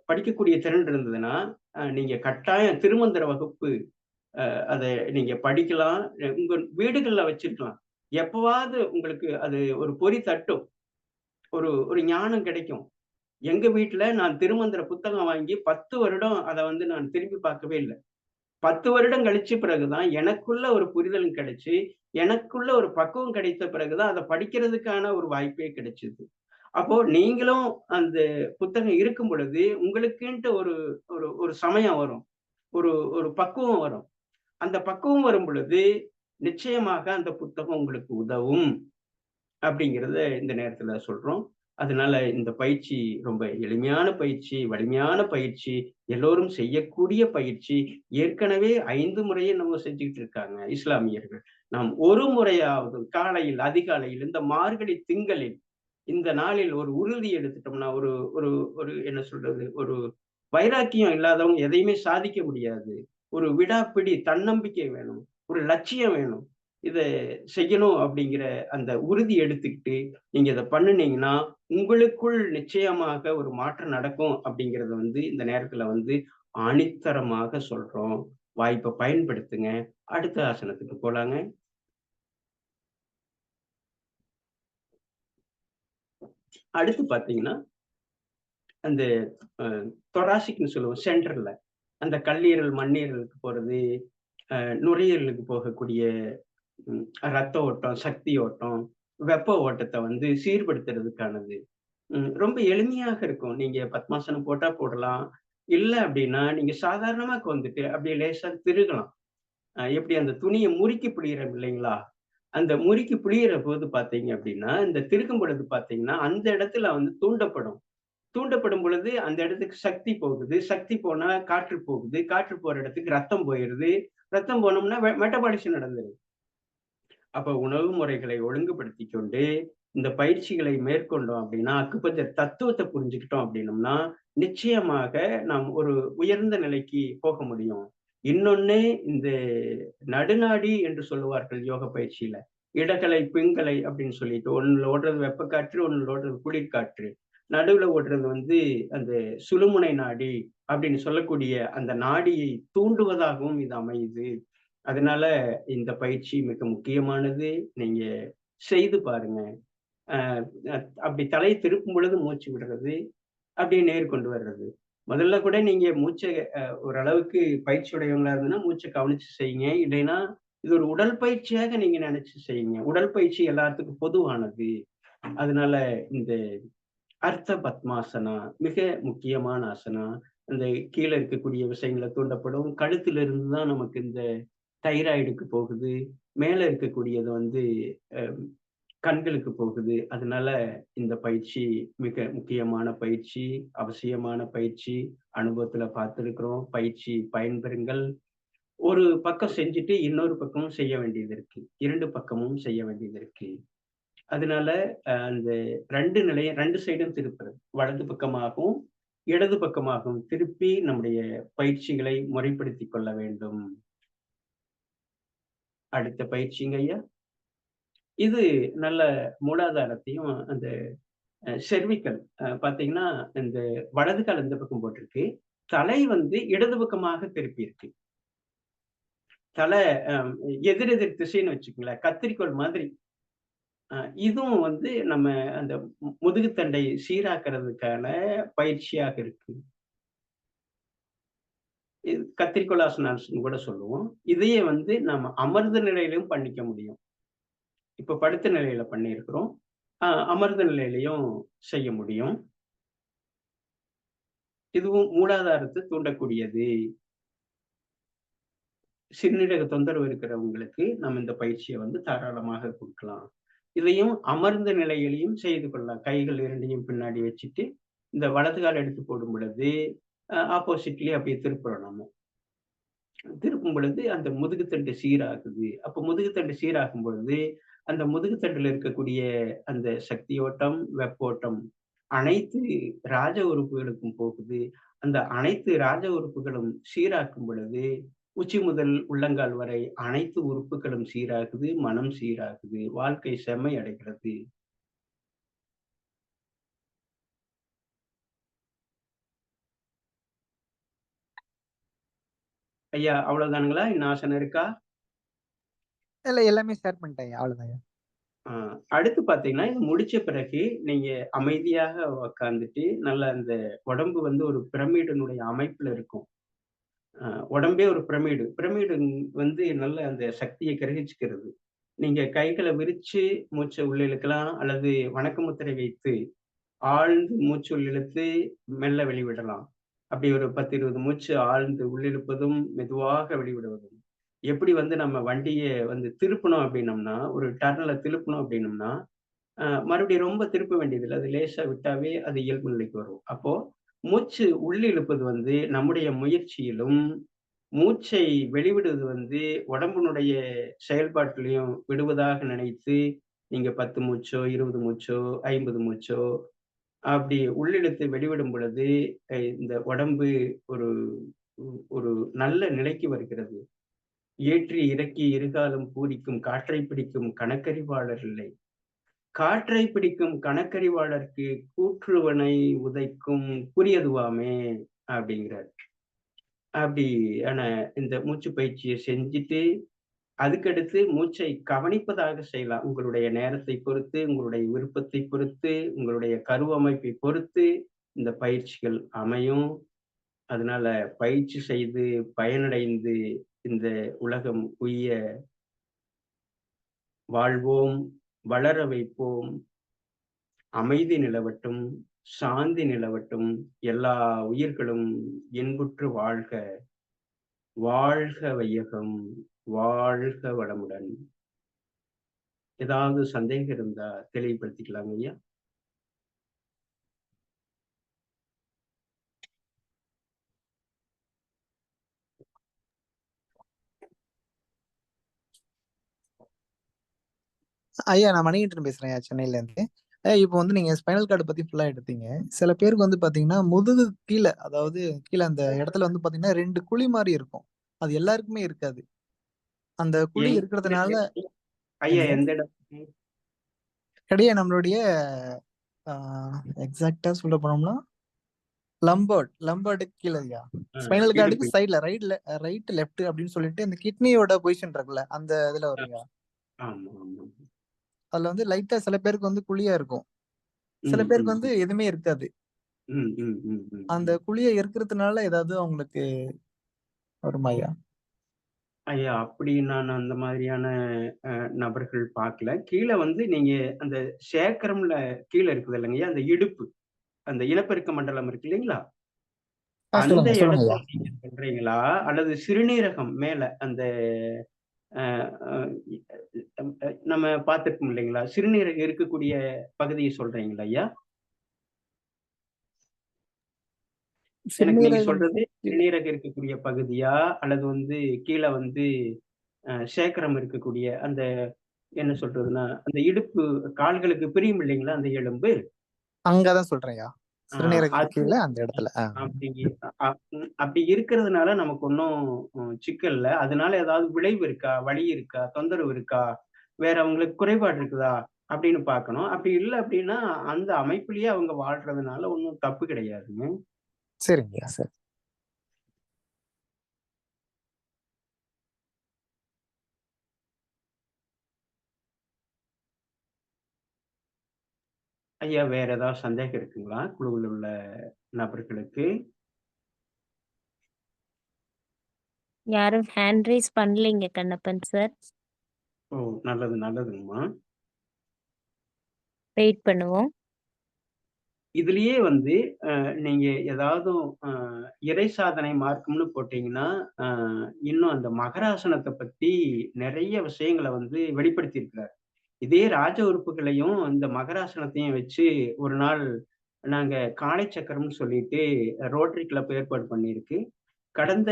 S2: படிக்கக்கூடிய திறன் இருந்ததுன்னா, நீங்க கட்டாயம் திருமந்திர வகுப்பு அத நீங்க படிக்கலாம். உங்க வீடுகள்ல வச்சிருக்கலாம். எப்பவாவது உங்களுக்கு அது ஒரு பொறி தட்டும். ஒரு ஒரு ஞானம் கிடைக்கும். எங்க வீட்ல நான் திருமந்திர புத்தகம் வாங்கி 10 வருடம் அத வந்து நான் திருப்பி பார்க்கவே இல்ல. 10 வருடம் கழிச்ச பிறகு தான் எனக்குள்ள ஒரு புரிதலும் கிடைச்சு, எனக்குள்ள ஒரு பக்குவம் கிடைத்த பிறகு தான் அத படிக்கிறதுக்கான ஒரு வாய்ப்பே கிடைச்சது. அப்போ நீங்களும் அந்த புத்தகம் இருக்கும் பொழுது, உங்களுக்குன்ட்டு ஒரு ஒரு ஒரு சமயம் வரும். ஒரு ஒரு பக்குவம் வரும். அந்த பக்குவம் வரும் பொழுது, நிச்சயமாக அந்த புத்தகம் உங்களுக்கு உதவும். அப்படிங்கிறத இந்த நேரத்துல சொல்றோம். அதனால இந்த பயிற்சி ரொம்ப எளிமையான பயிற்சி, வலிமையான பயிற்சி, எல்லோரும் செய்யக்கூடிய பயிற்சி. ஏற்கனவே 5 முறையே என்னமோ செஞ்சுகிட்டு இருக்காங்க இஸ்லாமியர்கள். நாம் ஒரு முறையாவது காலையில், அதிகாலையில் இந்த மார்கழி திங்களில், இந்த நாளில் ஒரு உறுதி எடுத்துட்டோம்னா, ஒரு ஒரு ஒரு என்ன சொல்றது? ஒரு வைராக்கியம் இல்லாதவங்க எதையுமே சாதிக்க முடியாது. ஒரு விடாப்பிடி, தன்னம்பிக்கை வேணும். ஒரு லட்சியம் வேணும். இத செய்யணும் அப்படிங்கிற அந்த உறுதி எடுத்துக்கிட்டு, நீங்க இத பண்ணுனீங்கன்னா, உங்களுக்குள் நிச்சயமாக ஒரு மாற்றம் நடக்கும் அப்படிங்கிறத வந்து இந்த நேரத்துல வந்து ஆணித்தரமாக சொல்றோம். வாய்ப்ப பயன்படுத்துங்க. அடுத்த ஆசனத்துக்கு போலாங்க. அடுத்து பார்த்தீங்கன்னா, அந்த அ தொராசிக்ன்னு சொல்லுவோம் சென்டர்ல. அந்த கல்லீரல், மண்ணீரலுக்கு போறது, நுரையீரலுக்கு போகக்கூடிய ம் ரத்த ஓட்டம், சக்தி ஓட்டம், வெப்ப ஓட்டத்த வந்து சீர்படுத்துறதுக்கானது. ரொம்ப எளிமையாக இருக்கும். நீங்க பத்மாசனம் போட்டா போடலாம். இல்ல அப்டின்னா, நீங்க சாதாரணமா உட்காந்துட்டு அப்படியே லேசா திருகலாம். எப்படி அந்த துணிய முறுக்கி பிழியிறோம் இல்லைங்களா? அந்த முறுக்கி பிழியிற போது பார்த்தீங்க அப்டின்னா, இந்த திருகும் பொழுது பார்த்தீங்கன்னா, அந்த இடத்துல வந்து தூண்டப்படும். தூண்டப்படும் பொழுது அந்த இடத்துக்கு சக்தி போகுது. சக்தி போனா காற்று போகுது. காற்று போற இடத்துக்கு ரத்தம் போயிருது. ரத்தம் போனோம்னா மெட்டபாலிசம் நடந்துருது. அப்ப உணவு முறைகளை ஒழுங்குபடுத்திக் கொண்டு, இந்த பயிற்சிகளை மேற்கொண்டோம் அப்படின்னா, அக்குபஞ்சர் தத்துவத்த புரிஞ்சுக்கிட்டோம் அப்படின்னம்னா, நிச்சயமாக நாம் ஒரு உயர்ந்த நிலைக்கு போக முடியும். இன்னொன்னு இந்த நடுநாடி என்று சொல்லுவார்கள் யோக பயிற்சியில. இடகலை, பிங்கலை அப்படின்னு சொல்லிட்டு, ஒண்ணுல ஓடுறது வெப்பக்காற்று, ஒண்ணுல ஓடுறது குளிர்காற்று. நடுவுல ஓடுறது வந்து அந்த சுழுமுனை நாடி அப்படின்னு சொல்லக்கூடிய அந்த நாடியை தூண்டுவதாகவும் இது அமையுது. அதனால இந்த பயிற்சி மிக முக்கியமானது. நீங்க செய்து பாருங்க. அ அ அப்படி தலைய திருப்பும் பொழுது மூச்சு விடுறது, அப்படியே நேர் கொண்டு வர்றது. முதல்ல கூட நீங்க மூச்ச ஓரளவுக்கு பயிற்சி உடையவங்களா இருந்ததுன்னா, மூச்ச கவனிச்சு செய்யுங்க. இல்லைன்னா, இது ஒரு உடல் பயிற்சியாக நீங்க நெனச்சு செய்யுங்க. உடல் பயிற்சி எல்லாத்துக்கும் பொதுவானது. அதனால இந்த அர்த்த பத்மாசனா மிக முக்கியமான ஆசனா. அந்த கீழ இருக்கக்கூடிய விஷயங்கள தூண்டப்படும். கழுத்துல இருந்து தான் நமக்கு இந்த தைராய்டுக்கு போகுது. மேல இருக்கக்கூடியது வந்து அ கண்களுக்கு போகுது. அதனால இந்த பயிற்சி மிக முக்கியமான பயிற்சி, அவசியமான பயிற்சி. அனுபவத்துல பார்த்திருக்கிறோம். பயிற்சி பயன்பெறுங்கள். ஒரு பக்கம் செஞ்சுட்டு இன்னொரு பக்கமும் செய்ய வேண்டியது இருக்கு. 2 பக்கமும் செய்ய வேண்டியது இருக்கு. அதனால அந்த 2 நிலையும் 2 சைடும் திருப்புறது. வலது பக்கமாகவும், இடது பக்கமாகவும் திருப்பி நம்முடைய பயிற்சிகளை முறைப்படுத்திக் கொள்ள வேண்டும். அடுத்த பயிற்சிங்க ஐயா. இது நல்ல மூலாதாரத்தையும் அந்த செர்விக்கல் பார்த்தீங்கன்னா, இந்த வலது கால் இந்த பக்கம் போட்டிருக்கு. தலை வந்து இடது பக்கமாக திருப்பி இருக்கு. தலை அ எதிரெதிர் திசைன்னு வச்சுக்கங்களேன். கத்தரிக்கோல் மாதிரி. அ இதுவும் வந்து நம்ம அந்த முதுகுத்தண்டை சீராக்குறதுக்கான பயிற்சியாக இருக்கு. இது கத்திரிக்கோலாசனாஸ்ன்னு கூட சொல்லுவோம். இதையே வந்து நம்ம அமர்ந்த நிலையிலும் பண்ணிக்க முடியும். இப்ப படுத்த நிலையில பண்ணியிருக்கிறோம். அமர்ந்த நிலையிலயும் செய்ய முடியும். இதுவும் மூலாதாரத்தை தூண்டக்கூடியது. சிறுநீரக தொந்தரவு இருக்கிறவங்களுக்கு நம்ம இந்த பயிற்சியை வந்து தாராளமாக கொடுக்கலாம். இதையும் அமர்ந்த நிலையிலையும் செய்து கொள்ளலாம். கைகள் 2யும் பின்னாடி வச்சுட்டு, இந்த வலது கால் எடுத்து போடும் பொழுது, ஆப்போசிட்லயே அப்படியே திருப்புறோம் நம்ம. திருப்பும் பொழுது அந்த முதுகுத்தண்டு சீராகுது. அப்ப முதுகுத்தண்டு சீராகும் பொழுது, அந்த முதுகுத்தண்டுல இருக்கக்கூடிய அந்த சக்தி ஓட்டம், வெப்போட்டம் அனைத்து ராஜ உறுப்புகளுக்கும் போகுது. அந்த அனைத்து ராஜ உறுப்புகளும் சீராக்கும் பொழுது, உச்சி முதல் உள்ளங்கால் வரை அனைத்து உறுப்புகளும் சீராகுது, மனம் சீராகுது, வாழ்க்கை செம்மை அடைகிறது. ஐயா அவ்வளவுதானுங்களா? இன்னும் ஆசனம் இருக்கா?
S3: இல்ல எல்லாமே ஷேர் பண்ணிட்டேன் ஐயா. அவ்வளவுதான்.
S2: அடுத்து பார்த்தீங்கன்னா, இது முடிச்ச பிறகு நீங்க அமைதியாக உட்கார்ந்துட்டு, நல்ல அந்த உடம்பு வந்து ஒரு பிரமிடினுடைய அமைப்புல இருக்கும். உடம்பே ஒரு பிரமிடு. பிரமிடு வந்து நல்ல அந்த சக்திய கிரகிச்சுக்கிறது. நீங்க கைகள விரிச்சு மூச்ச உள்ள இழுக்கலாம், அல்லது வணக்க முத்திரை வைத்து ஆழ்ந்து மூச்சு உள் இழுத்து மெல்ல வெளிவிடலாம். அப்படி ஒரு 10, 20 மூச்சு ஆழ்ந்து உள்ளிழுப்பதும், மெதுவாக வெளிவிடுவதும். எப்படி வந்து நம்ம வண்டிய வந்து திருப்பணும் அப்படின்னம்னா, ஒரு டர்ன்ல திருப்பணும் அப்படின்னம்னா, மறுபடியும் ரொம்ப திருப்ப வேண்டியதில்ல. அது லேசா விட்டாவே அது இயல்பு நிலைக்கு வரும். அப்போ மூச்சு உள்ளிழுப்பது வந்து நம்முடைய முயற்சியிலும், மூச்சை வெளிவிடுவது வந்து உடம்பினுடைய செயல்பாட்டிலயும் விடுவதாக நினைத்து, நீங்க 10 மூச்சோ, 20 மூச்சோ, 50 மூச்சோ அப்படி உள்ளிழுத்து வெளிவிடும் பொழுது, இந்த உடம்பு ஒரு ஒரு நல்ல நிலைக்கு வருகிறது. ஏற்றி இறக்கி இருகாலும் பூரிக்கும் காற்றைப் பிடிக்கும் கணக்கறிவாளர் இல்லை. காற்றைப் பிடிக்கும் கணக்கறிவாளர்க்கு கூற்றுவனை உதைக்கும் குறியதுவாமே அப்படிங்கிறார். அப்படியான இந்த மூச்சு பயிற்சியை செஞ்சுட்டு, அதுக்கடுத்து மூச்சை கவனிப்பதாக செய்யலாம். உங்களுடைய நேரத்தை பொறுத்து, உங்களுடைய விருப்பத்தை பொறுத்து, உங்களுடைய கருவமைப்பை பொறுத்து இந்த பயிற்சிகள் அமையும். அதனால பயிற்சி செய்து பயனடைந்து இந்த உலகம் உய்ய வாழ்வோம், வளர வைப்போம், அமைதி நிலவட்டும், சாந்தி நிலவட்டும், எல்லா உயிர்களும் இன்புற்று வாழ்க. வாழ்க வையகம், வாழ்க வளமுடன். ஏதாவது சந்தேகம் இருந்தா தெளிவுபடுத்திக்கலாங்க ஐயா.
S3: ஐயா நான் மணிகண்டன் பேசுறேன் ஐயா, சென்னையில இருந்து. இப்போ வந்து நீங்க ஸ்பைனல் கார்டு பத்தி ஃபுல்லா எடுத்தீங்க. சில பேருக்கு வந்து பாத்தீங்கன்னா முதுகு கீழே, அதாவது கீழே அந்த இடத்துல வந்து பாத்தீங்கன்னா 2 குழி மாதிரி இருக்கும். அது எல்லாருக்குமே இருக்காது. அந்த குழி இருக்கிறதுனால
S2: ஐயா
S3: என்னங்க?
S2: எந்த இடம்?
S3: கிடையாது, நம்மளுடைய எக்ஸாக்டா சொல்ல போனோம்னா லம்பர்டு கீழே ஐயா. ஸ்பைனல் கார்டுக்கு
S2: இடுப்பு.
S3: சைட்ல ரைட் லெஃப்ட் அப்படின்னு சொல்லிட்டு இந்த கிட்னியோட பொசிஷன் இருக்குல்ல, அந்த இதுல வருங்க.
S2: ஆமா, ஆமா.
S3: அதுல வந்து லைட்டா சில பேருக்கு வந்து குழியா இருக்கும், சில
S2: ம்,
S3: பேருக்கு
S2: ம்,
S3: வந்து எதுவுமே இருக்காது.
S2: ம், ம், ம், ம்,
S3: அந்த
S2: ம்.
S3: குழியை இருக்கிறதுனால ஏதாவது அவங்களுக்கு வருமாய்யா?
S2: ஐயா அப்படி நான் அந்த மாதிரியான நபர்கள் பார்க்கல. கீழ வந்து நீங்க அந்த சேக்கரம்ல கீழ இருக்குது இல்லைங்கய்யா, அந்த இடுப்பு, அந்த இனப்பெருக்க மண்டலம் இருக்கு இல்லைங்களா? அந்த
S3: சொல்லுங்க சொல்லுங்க ஐயா.
S2: இடத்துல நீங்க சொல்றீங்களா? அல்லது சிறுநீரகம் மேல அந்த அ அ நம்ம பார்த்திருப்போம் இல்லைங்களா? சிறுநீரகம் இருக்கக்கூடிய பகுதிய சொல்றீங்களா ஐயா? எனக்கு நீங்க
S3: சிறுநீரகம்
S2: சொல்றது சிறுநீரகம் இருக்கக்கூடிய பகுதியா? அல்லது வந்து கீழ வந்து சேக்கரம் இருக்கக்கூடிய அந்த என்ன சொல்றதுன்னா, அந்த இடுப்பு கால்களுக்கு பிரியும் இல்லைங்களா அந்த எலும்பு?
S3: அங்கதான் சொல்றேன் ஐயா,
S2: அ
S3: சிறுநீரகம்
S2: அது
S3: கீழே அந்த இடத்துல.
S2: அப்படி அப்படி இருக்கிறதுனால நமக்கு ஒண்ணும் சிக்கல் இல்ல. அதனால ஏதாவது விளைவு இருக்கா? வலி இருக்கா? தொந்தரவு இருக்கா? வேற அவங்களுக்கு குறைபாடு இருக்குதா? அப்படின்னு பார்க்கணும். அப்படி இல்ல அப்படின்னா, அந்த அமைப்பிலேயே அவங்க வாழ்றதுனால ஒண்ணும் தப்பு கிடையாதுங்க.
S3: சரிங்க ஐயா, சரி.
S2: ஐயா வேற ஏதாவது சந்தேகம் இருக்குங்களா? குழுவுல உள்ள நபர்களுக்கு?
S1: யாரும் ஹேண்ட் ரைஸ் பண்ணலைங்க கண்ணப்பன் சார்.
S2: ஓ! நல்லது, நல்லதுங்கம்மா.
S1: வெயிட் பண்ணுவோம்.
S2: இதுலயே வந்து நீங்க ஏதாவது இறை சாதனை மார்க்கம்னு போட்டீங்கன்னா, அ இன்னும் அந்த மகராசனத்த பத்தி நெறைய விஷயங்கள வந்து வெளிப்படுத்தியிருக்கிறார். இதே ராஜ உறுப்புகளையும், இந்த மகராசனத்தையும் வச்சு ஒரு நாள் நாங்க காலை சக்கரம்னு சொல்லிட்டு ரோட்டரி கிளப் ஏற்பாடு பண்ணியிருக்கு. கடந்த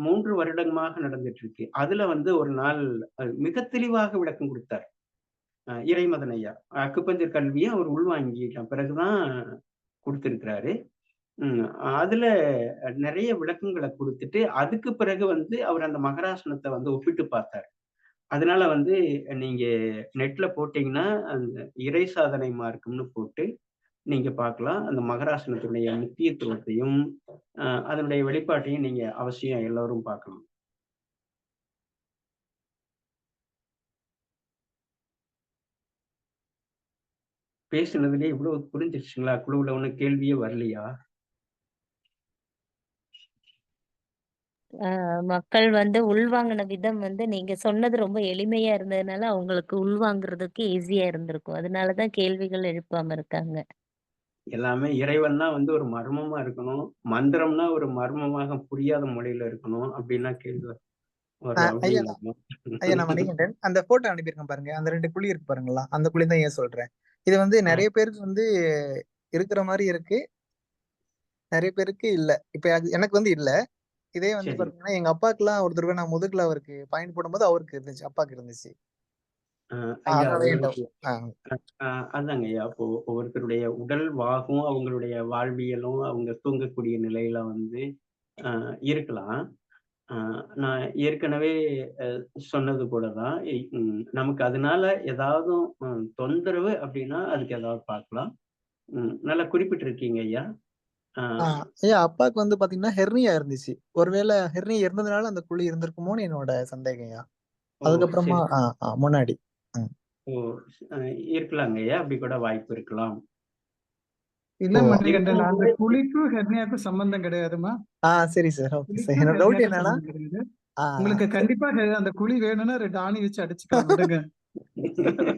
S2: 3 வருடமாக நடந்துட்டு இருக்கு. அதுல வந்து ஒரு நாள் மிக தெளிவாக விளக்கம் குடுத்தார். இறைமதன் ஐயா. அக்குபஞ்சர் கல்விய அவர் உள்வாங்கிட்ட பிறகு தான் குடுத்திருக்கிறாரு. ம். அதுல நெறைய விளக்கங்கள குடுத்துட்டு, அதுக்கு பிறகு வந்து அவர் அந்த மகராசனத்த வந்து ஒப்பிட்டு பார்த்தார். அதனால வந்து நீங்க நெட்ல போட்டீங்கன்னா, அந்த இறை சாதனை மார்க்கம்னு போட்டு நீங்க பார்க்கலாம். அந்த மகராசனத்தினுடைய முக்கியத்துவத்தையும், அதனுடைய வெளிப்பாட்டையும் நீங்க அவசியம் எல்லோரும் பார்க்கணும். பேசுனதுலயே இவ்வளவு புரிஞ்சிருச்சுங்களா? குழுவுல ஒண்ணும் கேள்வியே வரலையா?
S1: மக்கள் வந்து உள்வாங்கின விதம் வந்து நீங்க சொன்னது ரொம்ப எளிமையா இருந்ததுனால, அவங்களுக்கு உள்வாங்குறதுக்கு ஈஸியா இருந்திருக்கும். அதனால தான் கேள்விகள் எழுப்பாம இருக்காங்க.
S2: எல்லாமே இறைவன்னா வந்து ஒரு மர்மமா இருக்கணும். மந்திரம்னா ஒரு மர்மமாக புரியாத மொழியில இருக்கணும். அப்டின்னா கேள்வி வரும்
S3: ஐயா
S2: அப்டிங்களாமா?
S3: ஐயா நான் மணிகண்டன். அந்த போட்டோ அனுப்பியிருக்கேன் பாருங்க. அந்த 2 குழி இருக்கு பாருங்களா? அந்த குழி தான் ஏன் சொல்றேன். இது வந்து
S2: அ
S3: நெறைய பேருக்கு வந்து இருக்கிற மாரி இருக்கு. நெறைய பேருக்கு இல்ல. இப்ப அது எனக்கு வந்து இல்ல. இதே வந்து
S2: சரி.
S3: பார்த்தீங்கன்னா, எங்க அப்பாக்குலாம் ஒரு தடவ நான் முதுகுல அவருக்கு பாயிண்ட் போடும்போது அவருக்கு இருந்துச்சு. அப்பாக்கு இருந்துச்சு.
S2: அ ஐயா
S3: அதனாலயே
S2: உங்களுக்கு
S3: ஆ.
S2: அதாங்கய்யா. அப்போ ஒவ்வொருத்தருடைய உடல் வாகும், அவங்களுடைய வாழ்வியலும், அவங்க தூங்கக்கூடிய நிலையில வந்து இருக்கலாம். அ நான் ஏற்கனவே அ சொன்னது போல தான். நமக்கு அதனால ஏதாவது தொந்தரவு அப்டின்னா, அதுக்கு ஏதாவது பார்க்கலாம். நல்லா குறிப்பிட்டிருக்கீங்க ஐயா. ஆ
S3: ஆ. ஐயா அப்பாக்கு வந்து பார்த்தீங்கன்னா, ஹெர்னியா இருந்துச்சு. ஒருவேள ஹெர்னியா இருந்ததுனால அந்த குழி இருந்திருக்குமோன்னு என்னோட சந்தேகம்யா.
S2: ஓ!
S3: அதுக்கப்புறமா
S2: சரி.
S3: முன்னாடி. ம்.
S2: ஓ! அ இருக்கலாங்க ஐயா. அப்படி கூட வாய்ப்பு இருக்கலாம்.
S5: இல்ல
S3: ஓ!
S5: மணிகண்டன், அந்த
S2: இருக்கும்போது
S5: குழிக்கும் ஹெர்னியாக்கும் சம்பந்தம் கிடையாதுமா.
S3: சரி சார். Okay sir.
S5: குழிக்கும்
S3: என்னோட டவுட்
S5: ஹெர்னியாக்கும்
S3: என்னன்னா
S5: சம்பந்தம் கிடையாது.
S3: ஆ
S5: உங்களுக்கு கண்டிப்பா அந்த குழி வேணும்னா 2 ஆணி வச்சு அடிச்சுக்கலாம் விடுங்க.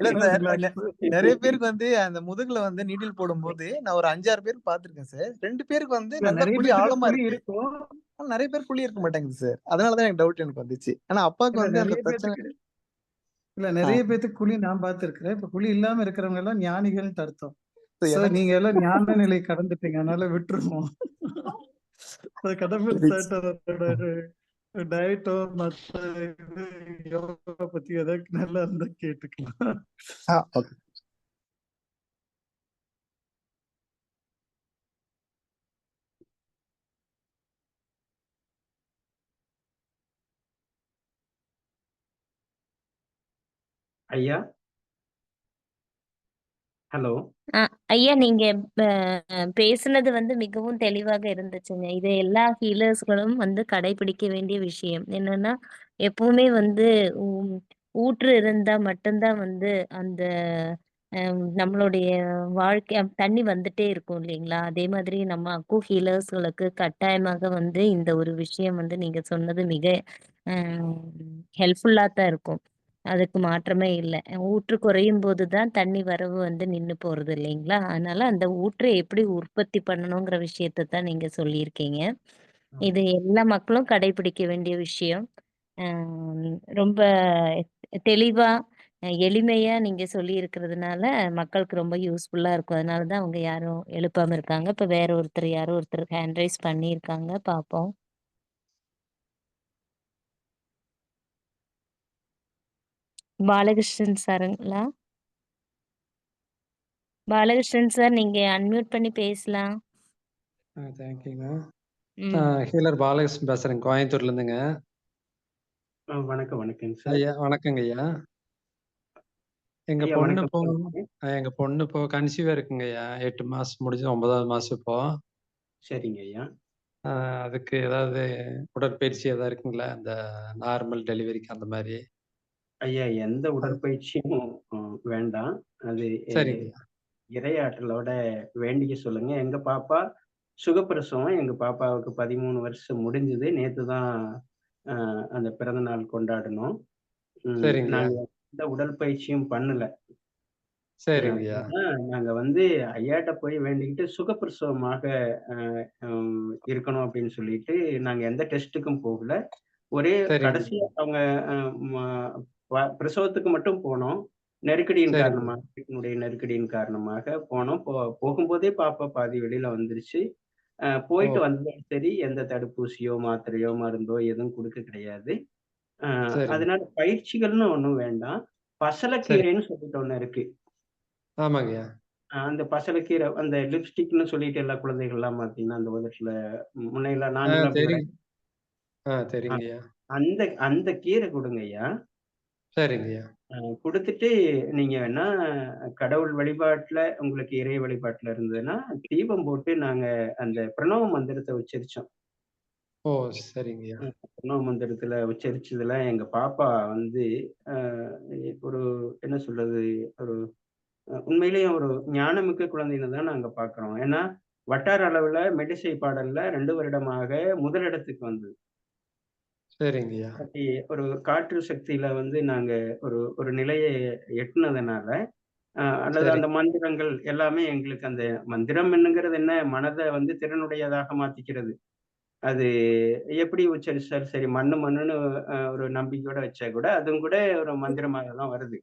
S3: இல்ல சார்.
S5: ரிலாக்ஸ்.
S3: நெறைய பேருக்கு வந்து அந்த முதுகுல வந்து நீடில் போடும்போது, நான் ஒரு 5, 6 பேருக்கு பார்த்துருக்கேன் சார். 2 பேருக்கு வந்து
S5: இல்ல
S3: நல்லா
S5: நெறைய
S3: குழி
S5: பேத்துக்கு
S3: ஆழமா
S5: குழி
S3: இருக்கு.
S5: இருக்கும்.
S3: ஆனா நெறைய பேர் குழி இருக்க மாட்டேங்குது சார். அதனால தான் எனக்கு டவுட் எனக்கு வந்துச்சு. ஆனா அப்பாவுக்கு
S5: இல்ல
S3: வந்து அந்த
S5: நெறைய
S3: பிரச்சனை
S5: பேத்துக்கு இல்ல
S3: ஆ
S5: நெறைய பேத்துக்கு குழி நான் பார்த்திருக்கிறேன். இப்ப குழி இல்லாம இருக்கிறவங்க எல்லாம் ஞானிகள்னு அர்த்தம்.
S3: so
S5: சோ
S3: எனக்கு
S5: நீங்க எல்லாம் ஞான நிலை கடந்துட்டீங்க. அதனால விட்டுருவோம். அது கடவுள்
S3: சரி.
S5: சாட்டரோட டயட்டோ மத்த இது யோகா பத்தி ஏதாவது நல்லா இருந்தா கேட்டுக்கலாம்.
S3: ஓகே.
S2: ஐயா, ஹலோ.
S1: அ ஐயா நீங்க ப பேசுனது வந்து மிகவும் தெளிவாக இருந்துச்சுங்க. இது எல்லா ஹீலர்ஸ்களும் வந்து கடைபிடிக்க வேண்டிய விஷயம். என்னன்னா, எப்பவுமே வந்து ம் ஊற்று இருந்தா மட்டும் தான் வந்து அந்த நம்மளுடைய வாழ்க்கை தண்ணி வந்துட்டே இருக்கும் இல்லைங்களா? அதே மாதிரி நம்ம அக்கு ஹீலர்ஸ்களுக்கு கட்டாயமாக வந்து இந்த ஒரு விஷயம் வந்து நீங்க சொன்னது மிக அ ஹெல்ப்ஃபுல்லா தான் இருக்கும். அதுக்கு மாற்றமே இல்ல. ஊற்று குறையும்போது தான் தண்ணி வரவு வந்து நின்னு போறது இல்லைங்களா? அதனால அந்த ஊற்ற எப்படி உற்பத்தி பண்ணணுங்கிற விஷயத்த தான் நீங்க சொல்லியிருக்கீங்க. இது எல்லா மக்களும் கடைபிடிக்க வேண்டிய விஷயம். அ ரொம்ப தெளிவா, எளிமையா நீங்க சொல்லியிருக்கிறதுனால மக்களுக்கு ரொம்ப யூஸ்ஃபுல்லா இருக்கும். அதனால தான் அவங்க யாரும் எழுப்பாம இருக்காங்க. இப்ப வேற ஒருத்தர் யாரோ ஒருத்தர் ஹேண்ட் ரைஸ் பண்ணியிருக்காங்க. பார்ப்போம். பாலகிருஷ்ணன் சாருங்களா? பாலகிருஷ்ணன் சார் நீங்க அன்மியூட் பண்ணி பேசலாம்.
S6: தேங்க்யூங்க.
S1: ம்.
S6: ஹீலர் பாலகிருஷ்ணன் பேசுறேன் கோயம்புத்தூர்ல இருந்துங்க.
S2: வணக்கம், வணக்கங்க சார்.
S6: ஐயா வணக்கங்க ஐயா. எங்க
S2: ஐயா
S6: பொண்ணு
S2: வணக்கம்.
S6: இப்போ
S2: சொல்லுங்க.
S6: எங்க பொண்ணு இப்போ கன்சீவா இருக்குங்க ஐயா. 8 மாசம் முடிஞ்சு 9வது மாசம் இப்போ.
S2: சரிங்க ஐயா.
S6: அதுக்கு ஏதாவது உடற்பயிற்சி ஏதாவது இருக்குங்களா? அந்த நார்மல் டெலிவரிக்கு அந்த மாரி?
S2: ஐயா எந்த
S6: அது
S2: உடற்பயிற்சியும் வேண்டாம். அது
S6: சரிங்க ஐயா.
S2: இறையாற்றலோட வேண்டிக்க சொல்லுங்க. எங்க பாப்பா சுகப்பிரசவம். எங்க பாப்பாவுக்கு 13 வருஷம் முடிஞ்சது. நேத்து தான் அந்த பிறந்த நாள் கொண்டாடினோம்.
S6: சரிங்க ஐயா.
S2: நாங்க எந்த உடற்பயிற்சியும் பண்ணல.
S6: சரிங்கய்யா.
S2: நாங்க வந்து ஐயாட்ட போய் வேண்டிக்கிட்டு சுகப்பிரசவமாக அ இருக்கணும் அப்படின்னு சொல்லிட்டு, நாங்க எந்த டெஸ்ட்டுக்கும் போகல. ஒரே
S6: சரிங்க.
S2: கடைசியா அவங்க அ ம பிரசவத்துக்கு மட்டும் போனோம். நெருக்கடியின்
S6: சரிங்க.
S2: காரணமாக, வீட்டினுடைய நெருக்கடியின் காரணமாக போனோம். போகும்போதே பாப்பா பாதி வெளியில வந்துருச்சு.
S6: ஓ!
S2: போயிட்டு வந்ததும் சரி, எந்த தடுப்பூசியோ, மாத்திரையோ, மருந்தோ எதுவும் குடுக்க கிடையாது. அ
S6: சரிங்க.
S2: அதனால பயிற்சிகள்னு ஒண்ணும் வேண்டாம்.
S6: சரி.
S2: பசலைக்கீரைன்னு சொல்லிட்டு ஒண்ணு இருக்கு.
S6: ஆமாங்கய்யா.
S2: அந்த பசலைக்கீரை அந்த லிப்ஸ்டிக்ன்னு சொல்லிட்டு எல்லா குழந்தைகள்லாம் பார்த்தீங்கன்னா, அந்த உதட்டுல முன்னையெல்லாம் நாங்கலாம் அப்படி
S6: தெரியும்.
S2: அ
S6: தெரியுங்கய்யா.
S2: அந்த அந்த கீரை குடுங்கய்யா.
S6: சரிங்கய்யா.
S2: குடுத்துட்டு நீங்க வேணா கடவுள் வழிபாட்டுல உங்களுக்கு இறை வழிபாட்டுல இருந்ததுன்னா, தீபம் போட்டு நாங்க அந்த பிரணவ மந்திரத்த உச்சரிச்சோம்.
S6: ஓ! சரிங்கய்யா.
S2: பிரணவ மந்திரத்துல உச்சரிச்சதுல எங்க பாப்பா வந்து அ ஒரு என்ன சொல்றது? ஒரு உண்மையிலேயே ஒரு ஞானமிக்க குழந்தைன்னு தான் நாங்க பார்க்கிறோம். ஏன்னா, வட்டார அளவுல மெல்லிசை பாடல்ல 2 வருடமாக முதலிடத்துக்கு வந்தது.
S6: சரிங்கய்யா.
S2: அப்படி ஒரு காற்று சக்தியில வந்து நாங்க ஒரு ஒரு நிலைய எட்டுனதுனால, அல்லது
S6: சரி.
S2: அந்த மந்திரங்கள் எல்லாமே எங்களுக்கு அந்த மந்திரம் என்னங்கிறது என்ன? மனத வந்து திறனுடையதாக மாத்திக்கிறது. அது எப்படி உச்சரிச்சாலும் சரி, மண்ணு மண்ணுன்னு ஒரு நம்பிக்கையோட வச்சா கூட, அதுவும் கூட ஒரு மந்திரமாக தான் வருது.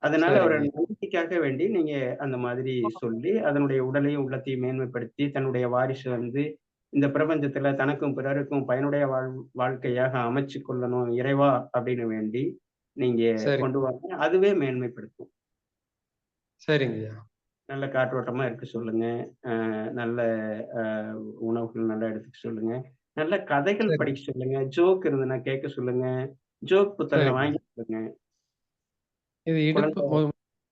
S2: அதனால ஒரு
S6: சரிங்கய்யா.
S2: நம்பிக்கைக்காக வேண்டி நீங்க அந்த மாதிரி சொல்லி, அதனுடைய உடலையும், உள்ளத்தையும் மேன்மைப்படுத்தி, தன்னுடைய வாரிசு வந்து இந்த பிரபஞ்சத்துல தனக்கும் பிறருக்கும் பயனுடைய வாழ்க்கையாக அமைச்சுக் கொள்ளணும் இறைவா! அப்படின்னு வேண்டி, நீங்க
S6: சரி.
S2: கொண்டு வாங்க. அதுவே மேன்மைப்படுத்தும்.
S6: சரிங்கய்யா.
S2: நல்ல காற்றோட்டமா இருக்க சொல்லுங்க. நல்ல அ உணவுகள் நல்லா எடுத்துக்க சொல்லுங்க. நல்ல கதைகள்
S6: சரி.
S2: படிக்க சொல்லுங்க. ஜோக் இருந்ததுன்னா கேட்க சொல்லுங்க. ஜோக் புத்தகம்
S6: சரிங்க.
S2: வாங்கி கொடுங்க.
S6: இது இடுப்பு
S2: குழந்தை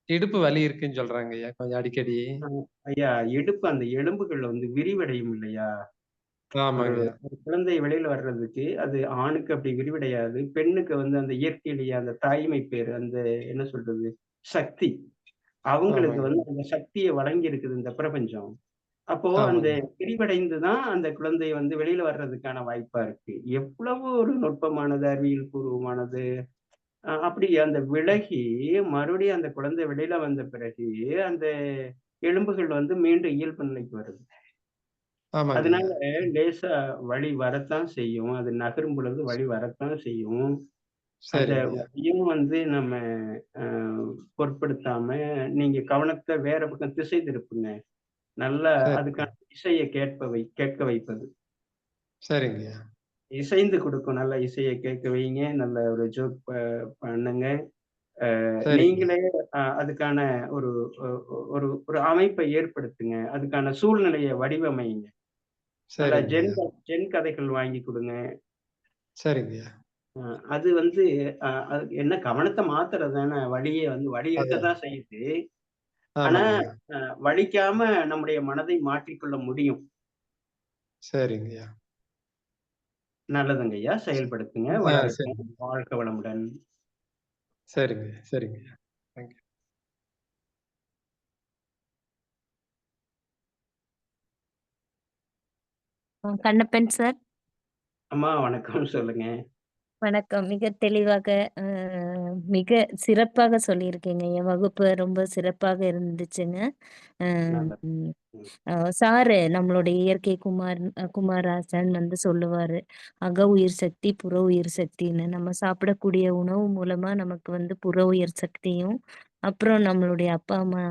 S6: இடுப்பு வலி இருக்குன்னு சொல்றாங்கய்யா, கொஞ்சம் அடிக்கடி.
S2: அ ஐயா இடுப்பு அந்த எலும்புகள் வந்து விரிவடையும் இல்லையா? ஒரு
S6: ஆமாங்கய்யா.
S2: ஒரு குழந்தை வெளியில வர்றதுக்கு அது ஆணுக்கு அப்படி விரிவடையாது. பெண்ணுக்கு வந்து அந்த இயற்கையிலேயே அந்த தாய்மை பேறு, அந்த என்ன சொல்றது? சக்தி. அவங்களுக்கு
S6: ஆமாங்க.
S2: வந்து அந்த சக்திய வழங்கி இருக்குது இந்த பிரபஞ்சம். அப்போ அந்த
S6: ஆமாங்க.
S2: விரிவடைந்து தான் அந்த குழந்தை வந்து வெளியில வர்றதுக்கான வாய்ப்பா இருக்கு. எவ்வளவு ஒரு நுட்பமானது, அறிவியல் பூர்வமானது. அப்படி அந்த விலகி மறுபடியும் அந்த குழந்தை வெளியில வந்த பிறகு, அந்த எலும்புகள் வந்து மீண்டும் இயல்பு நிலைக்கு வருது. அதனால
S6: ஆமாங்கய்யா.
S2: லேசா வலி வரத்தான் செய்யும். அது நகரும் பொழுது வலி வரத்தான் செய்யும். அந்த
S6: சரிங்கய்யா.
S2: வலியும் வந்து நம்ம அ பொருட்படுத்தாம, நீங்க கவனத்த வேற பக்கம் திசை திருப்புங்க. நல்லா
S6: சரிங்க.
S2: அதுக்கான இசைய கேட்க வைப்பது.
S6: சரிங்கய்யா.
S2: இசைந்து கொடுக்கும். நல்ல இசைய கேட்க வைங்க. நல்ல ஒரு ஜோக் பண்ணுங்க.
S6: சரிங்க.
S2: நீங்களே அதுக்கான ஒரு ஒ ஒரு ஒரு அமைப்பை ஏற்படுத்துங்க. அதுக்கான சூழ்நிலைய வடிவமைங்க. நல்லா
S6: சரிங்கய்யா.
S2: ஜென் கதைகள் வாங்கி குடுங்க.
S6: சரிங்கய்யா.
S2: அ அது வந்து அதுக்கு என்ன கவனத்த மாத்துறது தானே. வலி இருக்க
S6: அதான்.
S2: தான் செய்யுது. ஆனா,
S6: ஆமாங்கய்யா.
S2: வலிக்காம நம்முடைய மனதை மாற்றிக்கொள்ள முடியும்.
S6: சரிங்கய்யா.
S2: நல்லதுங்கய்யா. செயல்படுத்துங்க. வளரட்டும்.
S6: சரிங்க.
S2: வாழ்க வளமுடன்.
S6: சரிங்கய்யா. சரிங்கய்யா. Thank you.
S1: கண்ணப்பன் சார்.
S2: அம்மா வணக்கம் சொல்லுங்க.
S1: வணக்கம். மிக தெளிவாக, அ மிக சிறப்பாக சொல்லியிருக்கீங்க. என் வகுப்பு ரொம்ப சிறப்பாக இருந்துச்சுங்க. அ
S2: நல்லது.
S1: ம்
S2: ம்.
S1: சாரு நம்மளுடைய இயற்கை குமாரராசன் வந்து சொல்லுவாரு. "அக உயிர் சக்தி, புற உயிர் சக்தின்னு." நம்ம சாப்பிடக்கூடிய உணவு மூலமா நமக்கு வந்து புற உயிர் சக்தியும், அப்புறம் நம்மளுடைய அப்பா, அம்மா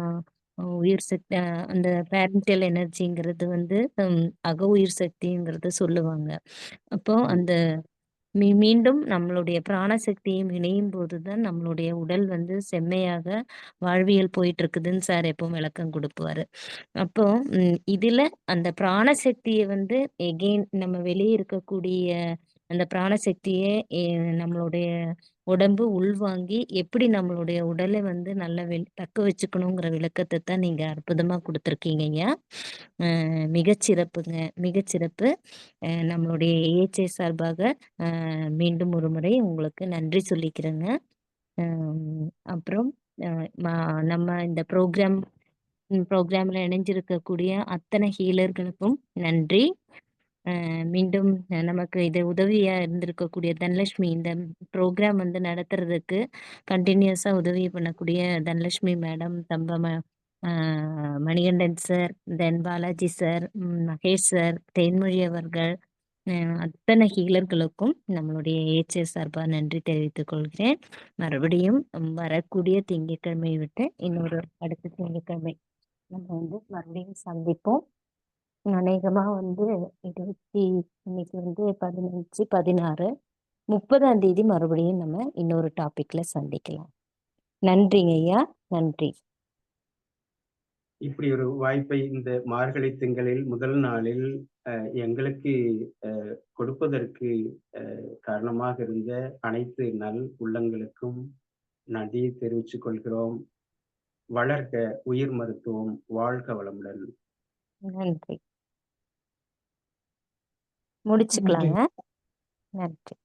S1: உயிர் சக்தி, அந்த பேரன்டல் எனர்ஜிங்கிறது வந்து அக உயிர் சக்திங்கிறத சொல்லுவாங்க. அப்போ
S2: ம்.
S1: அந்த மீண்டும் நம்மளுடைய பிராணசக்தியும் இணையும்போது தான் நம்மளுடைய உடல் வந்து செம்மையாக வாழ்வியல் போயிட்டு இருக்குதுன்னு சார் எப்பவும் விளக்கம் குடுப்பாரு. அப்போ இதுல அந்த பிராணசக்திய வந்து எகெயின் நம்ம வெளிய இருக்கக்கூடிய அந்த பிராணசக்திய நம்மளுடைய உடம்பு உள்வாங்கி எப்படி நம்மளுடைய உடலை வந்து நல்லா தக்க வச்சுக்கணுங்கிற விளக்கத்த தான் நீங்க அற்புதமா குடுத்துருக்கீங்கய்யா. மிகச்சிறப்புங்க. மிகச்சிறப்பு. நம்மளுடைய ஏஎச்ஏ சார்பாக மீண்டும் ஒரு முறை உங்களுக்கு நன்றி சொல்லிக்கிறேங்க. அப்புறம் அ ம நம்ம இந்த ப்ரோக்ராம்ல இணைஞ்சிருக்கக்கூடிய அத்தனை ஹீலர்களுக்கும் நன்றி. மீண்டும் நமக்கு இது உதவியா இருந்திருக்கக்கூடிய தனலட்சுமி இந்த ப்ரோக்ராம் வந்து நடத்துறதுக்கு கண்டினியூஸா உதவி பண்ணக்கூடிய தனலட்சுமி மேடம், மணிகண்டன் சார், தென் பாலாஜி சார், மகேஷ் சார், தேன்மொழி அவர்கள், அத்தனை ஹீலர்களுக்கும் நம்மளுடைய ஏச்சர் சார்பா நன்றி தெரிவித்துக் கொள்கிறேன். மறுபடியும் வரக்கூடிய திங்கட்கிழமை விட்டு இன்னொரு அடுத்த திங்கட்கிழமை நம்ம வந்து மறுபடியும் சந்திப்போம். அநேகமா வந்து இன்னைக்கு வந்து 15, 16, 30ஆம் தேதி மறுபடியும் நம்ம இன்னொரு டாபிக்ல சந்திக்கலாம். நன்றிங்க ஐயா, நன்றி.
S2: இப்படி ஒரு வாய்ப்பை இந்த மார்கழி திங்களில் முதல் நாளில் எங்களுக்கு கொடுப்பதற்கு காரணமாக இருந்த அனைத்து நல் உள்ளங்களுக்கும் நன்றி தெரிவித்துக் கொள்கிறோம். வளர்க உயிர் மருத்துவம், வாழ்க வளமுடன்.
S1: நன்றி. முடிச்சுக்கலாங்க. நன்றி.